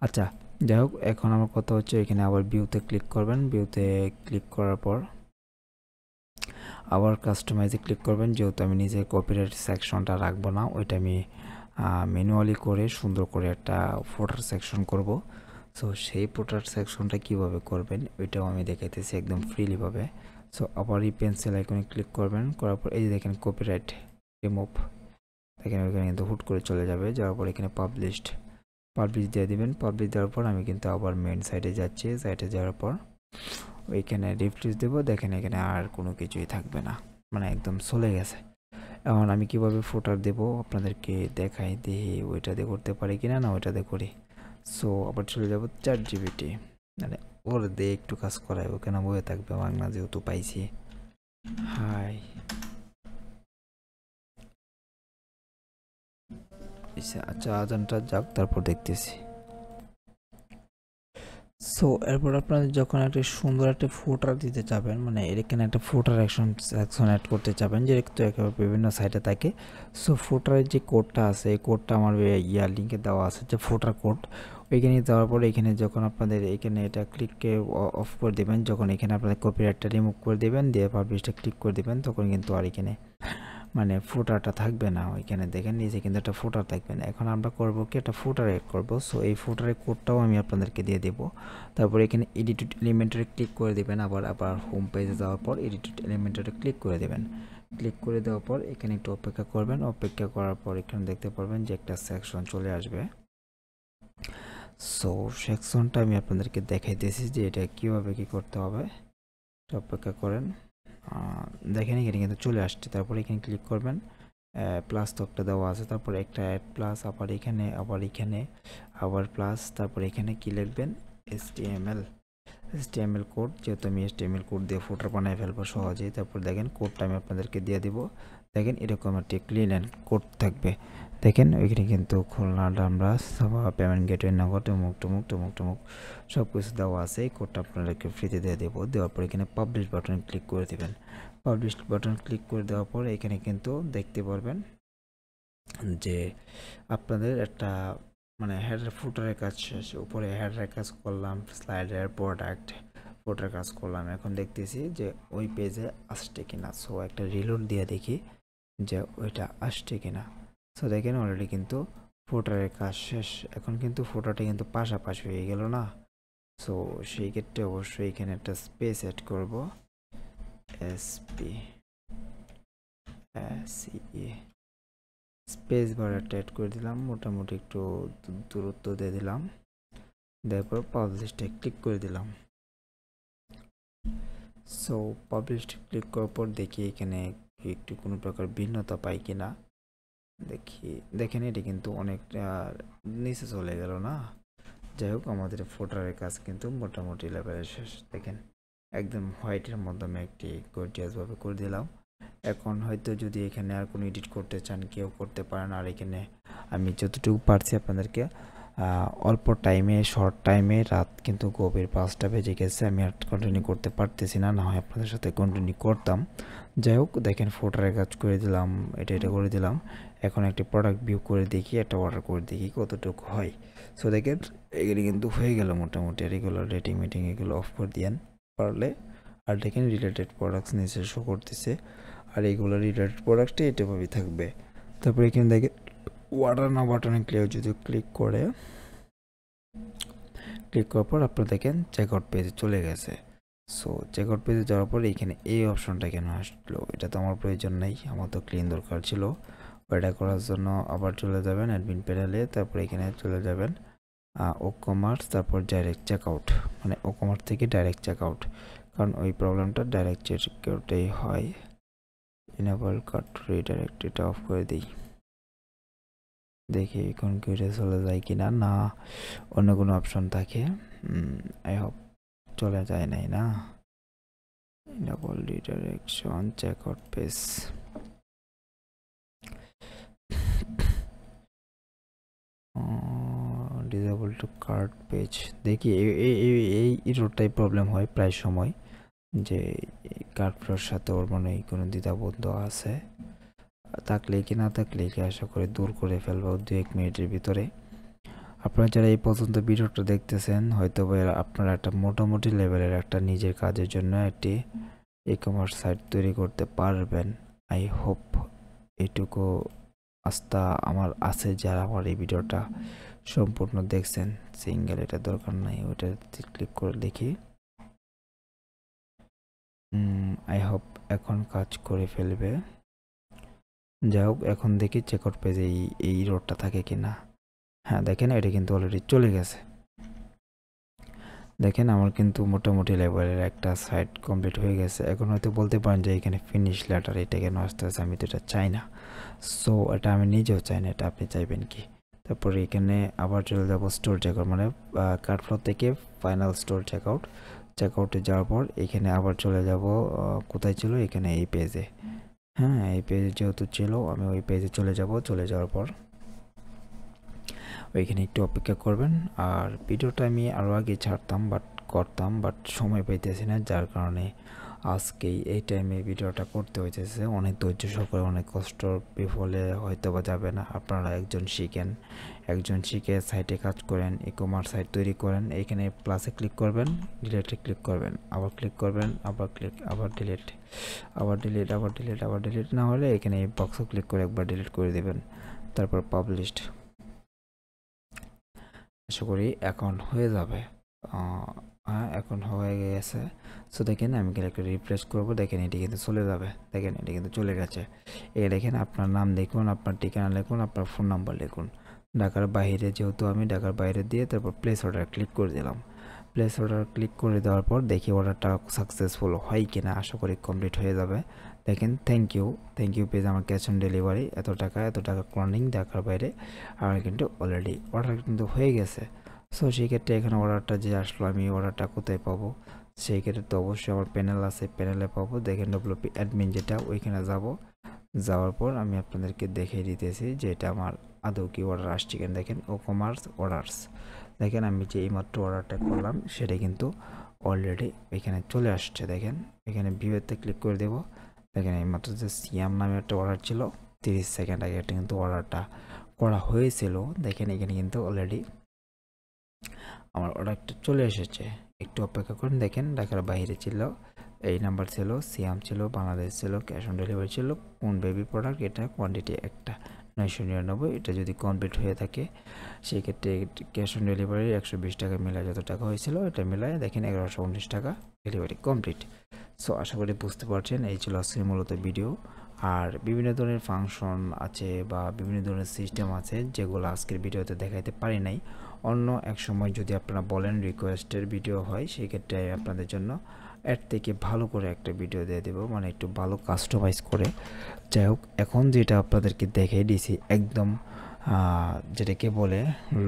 আচ্ছা যাই হোক, এখন আমার কথা হচ্ছে এখানে আবার ভিউতে ক্লিক করবেন। ভিউতে ক্লিক করার পর আবার কাস্টমাইজে ক্লিক করবেন। যেহেতু আমি নিজে কপিরাইট সেকশনটা রাখবো না, ওইটা আমি ম্যানুয়ালি করে সুন্দর করে একটা ফুটার সেকশন করব। সো সেই ফুটার সেকশনটা কিভাবে করবেন ওইটাও আমি দেখাইতেছি একদম ফ্রিলিভাবে। সো আবার এই পেন্সিল আইকনে ক্লিক করবেন, করার পর এই যে দেখেন কপিরাইট রিমুভ, দেখেন ওইখানে কিন্তু হুট করে চলে যাবে। যাওয়ার পর এখানে পাবলিশ দিয়ে দিবেন। পাবলিশ দেওয়ার পর আমি কিন্তু আবার মেন সাইটে যাচ্ছি। সাইটে যাওয়ার পর ওইখানে রিফ্রেশ দেবো। দেখেন এখানে আর কোনো কিছুই থাকবে না, মানে একদম চলে গেছে। এখন আমি কিভাবে ফুটার দেব আপনাদেরকে দেখাই, দেখি ওইটাতে করতে পারি কিনা, না ওইটাতে করি। সো আবার চলে যাব ChatGPT, মানে ওর দিয়ে একটু কাজ করাই, ওখানে বয়ে থাকবে বাংলা যেহেতু পাইছি। হাই, আচ্ছা আজানটা যাক, তারপর দেখতেছি। সো এরপর আপনারা যখন একটা সুন্দর একটা ফুটার দিতে চাবেন, মানে এখানে একটা ফুটার সেকশন অ্যাড করতে চাবেন, যেহেতু একেবারে বিভিন্ন সাইটে থাকে। সো ফুটারের যে কোডটা আছে, এই কোডটা আমার লিঙ্কে দেওয়া আছে, যে ফুটার কোড। ওইখানে দেওয়ার পরে এখানে যখন আপনাদের এখানে এটা ক্লিককে অফ করে দেবেন, যখন এখানে আপনাদের কপিরাইটটা রিমুভ করে দেবেন, দিয়ে পাবলিশটা ক্লিক করে দেবেন, তখন কিন্তু আর এখানে মানে ফুটারটা থাকবে না। ওইখানে দেখেন নিচে কিন্তু একটা ফুটার থাকবে না। এখন আমরা করব কি, একটা ফুটার এড করব। সো এই ফুটারের কোডটাও আমি আপনাদেরকে দিয়ে দেব। তারপর এখানে এডিটেড এলিমেন্টারে ক্লিক করে দেবেন। আবার হোম পেজে যাওয়ার পর এডিটেড এলিমেন্টারে ক্লিক করে দেবেন। ক্লিক করে দেওয়ার পর এখানে একটু অপেক্ষা করবেন। অপেক্ষা করার পর এখানে দেখতে পারবেন যে একটা সেকশন চলে আসবে। সো সেকশনটা আমি আপনাদেরকে দেখাইতেছি যে এটা কীভাবে কী করতে হবে। অপেক্ষা করেন। দেখেন এখানে কিন্তু চলে আসছে। তারপরে এখানে ক্লিক করবেন, প্লাস তো একটা দেওয়া আছে, তারপর একটা অ্যাড প্লাস, আবার এখানে আবার প্লাস, তারপর এখানে কি লিখবেন HTML কোড, যেহেতু আমি HTML কোড দিয়ে ফুটার বানায় ফেলবো সহজেই। তারপর দেখেন কোডটা আমি আপনাদেরকে দিয়ে দিব। দেখেন এরকম একটি ক্লিন অ্যান্ড কোড থাকবে। দেখেন ওইখানে কিন্তু খুলনা ডামরা পেমেন্ট গেটওয়ে নগদ টুমুক সব কিছু দেওয়া আছে। এই কোডটা আপনাদেরকে ফ্রিতে দিয়ে দেবো। দেওয়ার পর এখানে পাবলিশ বাটন ক্লিক করে দেবেন। পাবলিশ বাটন ক্লিক করে দেওয়ার পর এখানে কিন্তু দেখতে পারবেন যে আপনাদের একটা মানে হেডার ফুটারের কাজ শেষ। উপরে হেডারের কাজ করলাম, স্লাইডার প্রোডাক্ট ফুটার কাজ করলাম। এখন দেখতেছি যে ওই পেজে আসছে কিনা। সো একটা রিলোড দিয়ে দেখি যে ওইটা আসছে কিনা। সো দেখেন অলরেডি কিন্তু ফুটারের কাজ শেষ। এখন কিন্তু ফুটারটা কিন্তু পাশাপাশি হয়ে গেল না। সো সেই ক্ষেত্রে অবশ্যই এখানে একটা স্পেস অ্যাড করব, SPACE স্পেস বার অ্যাড করে দিলাম, মোটামুটি একটু দূরত্ব দিয়ে দিলাম। তারপর পাবলিশটা ক্লিক করে দিলাম। সো পাবলিশ ক্লিক করার পর দেখি এখানে একটু কোনো প্রকার ভিন্নতা পাই কিনা। দেখেন এটা কিন্তু অনেকটা নিচে চলে গেল না। যাই হোক আমাদের ফোটারের কাজ কিন্তু মোটামুটি লেভেলে শেষ। দেখেন একদম হোয়াইটের মাধ্যমে একটি গর্জিয়াসভাবে করে দিলাম। এখন হয়তো যদি এখানে আর কোনো এডিট করতে চান কেউ করতে পারেন। আর এখানে আমি যতটুকু পারছি আপনাদেরকে অল্প টাইমে শর্ট টাইমে রাত কিন্তু গভীর 5টা বেজে গেছে, আমি আর কন্টিনিউ করতে পারতেছি না, না হয় আপনাদের সাথে কন্টিনিউ করতাম। যাই হোক দেখেন ফোটারের কাজ করে দিলাম, এটা করে দিলাম। এখন একটি প্রোডাক্ট ভিউ করে দেখি, একটা অর্ডার করে দেখি কতটুকু হয়। সো দেখেন এগুলি কিন্তু হয়ে গেল মোটামুটি। রেগুলার রেটিং মিটিং এগুলো অফ করে দিয়েন পারলে। আর দেখেন রিলেটেড প্রোডাক্টস নিচে শো করতেছে। আর এইগুলো রিলেটেড প্রোডাক্টে এটাভাবেই থাকবে। তারপরে এখানে দেখেন অর্ডার নাও বাটনে যদি ক্লিক করার পর আপনারা দেখেন চেকআউট পেজে চলে গেছে। সো চেকআউট পেজে যাওয়ার পর এখানে এই অপশনটা কেন আসলো, এটা তো আমার প্রয়োজন নেই, আমার তো ক্লিন দরকার ছিল। এটা করার জন্য আবার চলে যাবেন অ্যাডমিন প্যানেলে। তারপর এখানে চলে যাবেন ও কমার্স, তারপর ডাইরেক্ট চেকআউট, মানে ও কমার্স থেকে ডাইরেক্ট চেকআউট, কারণ ওই প্রবলেমটা ডাইরেক্ট চেকআউটেই হয়। ইনেবল কার্ট রিডাইরেক্ট এটা অফ করে দিই। দেখি এখন কি এটা চলে যায় কিনা, না অন্য কোনো অপশন থাকে। আই হোপ চলে যায় নাই না। Enable redirection checkout page, disable to cart page. দেখি এই এররটাই প্রবলেম হয় প্রায় সময়, যে কার্ট ফ্লোর সাথে ওর মনে হয় কোনো দ্বিধাবোধ আছে, থাকলে কি না থাকলে কি আশা করে দূর করে ফেলবো 2-1 মিনিটের ভিতরে। আপনারা যারা এই পর্যন্ত ভিডিওটা দেখতেছেন হয়তো আপনারা একটা মোটামুটি লেভেলের একটা নিজের কাজের জন্য একটি ই কমার্স সাইট তৈরি করতে পারবেন। আই হোপ এইটুকু আস্থা আমার আছে, যারা আমার এই ভিডিওটা সম্পূর্ণ দেখছেন। সিঙ্গেল এটা দরকার নাই, ওইটা ক্লিক করে দেখি। আই হোপ এখন কাজ করে ফেলবে। যাই হোক এখন দেখি চেকআউট পেজে এই রোডটা থাকে কিনা। হ্যাঁ দেখেন এটা কিন্তু অলরেডি চলে গেছে। দেখেন আমার কিন্তু মোটামুটি লেভেলের একটা সাইট কমপ্লিট হয়ে গেছে। এখন হয়তো বলতে পারেন যে এখানে ফিনিশ লেটার এটা কেন আসতে আছে, আমি তো এটা চাই না। সো এটা আমি নিজেও চাই না, এটা আপনি চাইবেন কি। তারপরে এখানে আবার চলে যাব স্টোর চেকআউট, মানে কার্ট ফ্লো থেকে ফাইনাল স্টোর চেকআউটে যাওয়ার পর এখানে আবার চলে যাব কোথায় ছিল, এখানে এই পেজে। হ্যাঁ এই পেজে যেহেতু ছিল আমি ওই পেজে চলে যাওয়ার পর ওইখানে একটু অপেক্ষা করবেন। আর ভিডিওটা আমি আরও আগে ছাড়তাম বাট সময় পাইতেছি না, যার কারণে আজকেই এই টাইমে ভিডিওটা করতে হইতেছে। অনেক ধৈর্য সহকারে অনেক কষ্টর বিফলে হয়তো বা যাবে না। আপনারা একজন শিখে সাইটে কাজ করেন, ই কমার্স সাইট তৈরি করেন। এখানে প্লাসে ক্লিক করবেন, ডিলিটে ক্লিক করবেন, আবার ক্লিক করবেন, আবার ডিলিট না হলে এখানে এই বক্সে ক্লিক করে একবার ডিলিট করে দেবেন। তারপর পাবলিশড, আশা করি এখন হয়ে যাবে। হ্যাঁ এখন হয়ে গেছে। সো দেখেন আমি একটা রিফ্রেশ করবো, দেখেন এটি কিন্তু চলে যাবে। দেখেন এটি কিন্তু চলে গেছে। এই দেখেন আপনার নাম লিখুন, আপনার ঠিকানা লিখুন, আপনার ফোন নাম্বার লিখুন। ঢাকার বাইরে যেহেতু আমি ঢাকার বাইরে দিয়ে তারপর প্লেস অর্ডার ক্লিক করে দিলাম। প্লেস অর্ডার ক্লিক করে দেওয়ার পর দেখি অর্ডারটা সাকসেসফুল হয় কিনা, আশা করি কমপ্লিট হয়ে যাবে। দেখেন থ্যাংক ইউ পেজ আমার ক্যাশ অন ডেলিভারি এত টাকা ক্রনিং ঢাকার বাইরে। আমার কিন্তু অলরেডি অর্ডার কিন্তু হয়ে গেছে। সো সেক্ষেত্রে এখানে অর্ডারটা যে আসলো আমি অর্ডারটা কোথায় পাবো। সেই ক্ষেত্রে তো অবশ্যই আমার প্যানেল আছে, প্যানেলে পাবো। দেখেন ডব্লিউপি অ্যাডমিন যেটা, ওইখানে যাওয়ার পর আমি আপনাদেরকে দেখিয়ে দিতেছি যে এটা আমার আদৌ কি অর্ডার আসছে কিনা। দেখেন ই-কমার্স অর্ডারস, দেখেন আমি যে এইমাত্র অর্ডারটা করলাম সেটা কিন্তু অলরেডি এখানে চলে আসছে। দেখেন এখানে ভিউতে ক্লিক করে দেব। দেখেন এইমাত্র যে সিয়াম নামে একটা অর্ডার ছিল 30 সেকেন্ড আগে একটা কিন্তু অর্ডারটা করা হয়েছিল। দেখেন এখানে কিন্তু অলরেডি আমার অর্ডারটা চলে এসেছে। একটু অপেক্ষা করুন। দেখেন ঢাকার বাইরে ছিল, এই নাম্বার ছিল, সিয়াম ছিল, বাংলাদেশ ছিল, ক্যাশ অন ডেলিভারি ছিল, কোন বেবি প্রোডাক্ট, এটা কোয়ান্টিটি একটা 999। এটা যদি কমপ্লিট হয়ে থাকে সেই ক্ষেত্রে ক্যাশ অন ডেলিভারি 120 টাকা মিলায় যত টাকা হয়েছিল এটা মিলায় দেখেন 1119 টাকা ডেলিভারি কমপ্লিট। সো আশা করি বুঝতে পারছেন। এই ছিল আজকের মূলত ভিডিও। আর বিভিন্ন ধরনের ফাংশন আছে বা বিভিন্ন ধরনের সিস্টেম আছে যেগুলো আজকের ভিডিওতে দেখাইতে পারি নাই। অন্য এক সময় যদি আপনারা বলেন রিকোয়েস্টের ভিডিও হয়, সেই ক্ষেত্রে আপনাদের জন্য এর থেকে ভালো করে একটা ভিডিও দিয়ে দেবো, মানে একটু ভালো কাস্টমাইজ করে। যাই হোক, এখন যেটা আপনাদেরকে দেখিয়ে দিয়েছি একদম যেটাকে বলে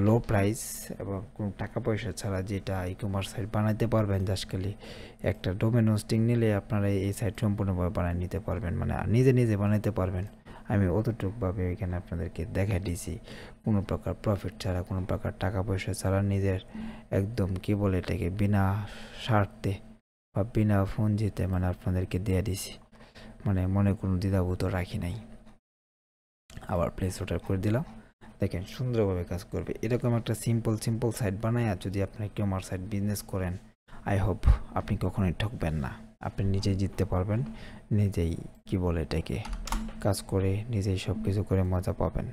লো প্রাইস এবং কোনো টাকা পয়সা ছাড়া যেটা ই-কমার্স সাইট বানাতে পারবেন। জাস্ট খালি একটা ডোমেন হোস্টিং নিলে আপনারা এই সাইট সম্পূর্ণভাবে বানিয়ে নিতে পারবেন, মানে নিজে নিজে বানাতে পারবেন। আমি অতটুকুভাবে এখানে আপনাদেরকে দেখা দিয়েছি, কোনো প্রকার প্রফিট ছাড়া, কোনো প্রকার টাকা পয়সা ছাড়া, নিজের একদম কী বলে এটাকে বিনা স্বার্থে বা বিনা ফোনজিতে মানে আপনাদেরকে দিয়ে দিছি, মানে মনে কোনো দ্বিধাবোধ রাখি নাই। আবার প্লেস অর্ডার করে দিলাম। দেখেন সুন্দরভাবে কাজ করবে। এরকম একটা সিম্পল সাইট বানায় আর যদি আপনি ই-কমার্স সাইট বিজনেস করেন, আই হোপ আপনি কখনোই ঠকবেন না। আপনি নিজেই জিততে পারবেন, নিজেই কি বলে এটাকে কাজ করে নিজেই সব কিছু করে মজা পাবেন,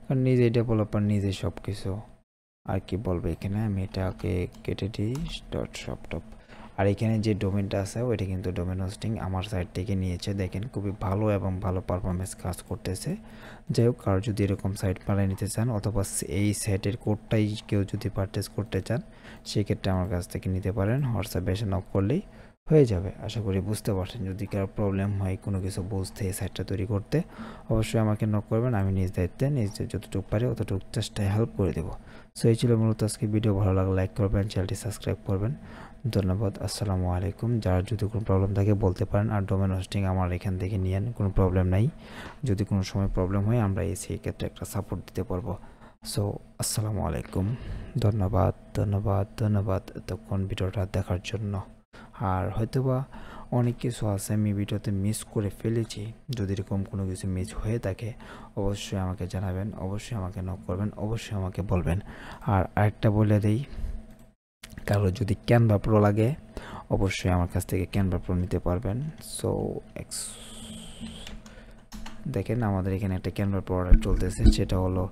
কারণ নিজেই ডেভেলপার, নিজেই সব কিছু। আর কি বলবো, এখানে আমি এটাকে কেটে দিই .shop. আর এখানে যে ডোমেনটা আছে ওইটা কিন্তু ডোমেন হোস্টিং আমার সাইট থেকে নিয়েছে। দেখেন খুবই ভালো এবং ভালো পারফরমেন্স কাজ করতেছে। যাই হোক, কারো যদি এরকম সাইট বানিয়ে নিতে চান অথবা এই সাইটের কোডটাই কেউ যদি পারচেস করতে চান, সেক্ষেত্রে আমার কাছ থেকে নিতে পারেন। হোয়াটসঅ্যাপে এসে নক করলেই হয়ে যাবে। আশা করি বুঝতে পারছেন। যদি কারো প্রবলেম হয় কোনো কিছু বুঝতে, এই সাইটটা তৈরি করতে, অবশ্যই আমাকে নক করবেন। আমি নিজ দায়িত্বে নিজে যতটুকু পারি অতটুকু চেষ্টায় হেল্প করে দেবো। সো এই ছিল মূলত আজকে ভিডিও। ভালো লাগলে লাইক করবেন, চ্যানেলটি সাবস্ক্রাইব করবেন। ধন্যবাদ। আসসালামু আলাইকুম। যারা যদি কোনো প্রবলেম থাকে বলতে পারেন। আর ডোমেন হোস্টিং আমার এখান থেকে নিয়েন, কোনো প্রবলেম নাই। যদি কোনো সময় প্রবলেম হয় আমরা সেই ক্ষেত্রে একটা সাপোর্ট দিতে পারবো। সো আসসালামু আলাইকুম। ধন্যবাদ এতক্ষণ ভিডিওটা দেখার জন্য। আর হয়তোবা অনেক কিছু আছে আমি ভিডিওতে মিস করে ফেলেছি। যদি এরকম কোনো কিছু মিস হয়ে থাকে অবশ্যই আমাকে জানাবেন, অবশ্যই আমাকে নক করবেন, অবশ্যই আমাকে বলবেন। আর আরেকটা বলে দিই, কারো যদি ক্যানভা প্রো লাগে অবশ্যই আমার কাছ থেকে ক্যানভা প্রো নিতে পারবেন। সো দেখেন আমাদের এখানে একটা ক্যানভা প্রো অর্ডার চলতেছে, সেটা হলো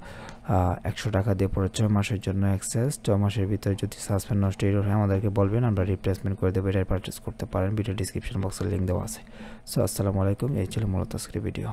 100 টাকা দিয়ে পরে 6 মাসের জন্য অ্যাক্সেস। 6 মাসের ভিতরে যদি সাসপেন্ড নষ্ট হয় আমাদেরকে বলবেন, আমরা রিপ্লেসমেন্ট করে দেবো। এটা পারচেস করতে পারেন, ভিডিও ডিসক্রিপশন বক্সে লিঙ্ক দেওয়া আছে। সো আসসালামু আলাইকুম। এই ছিল মূলত আজকের ভিডিও।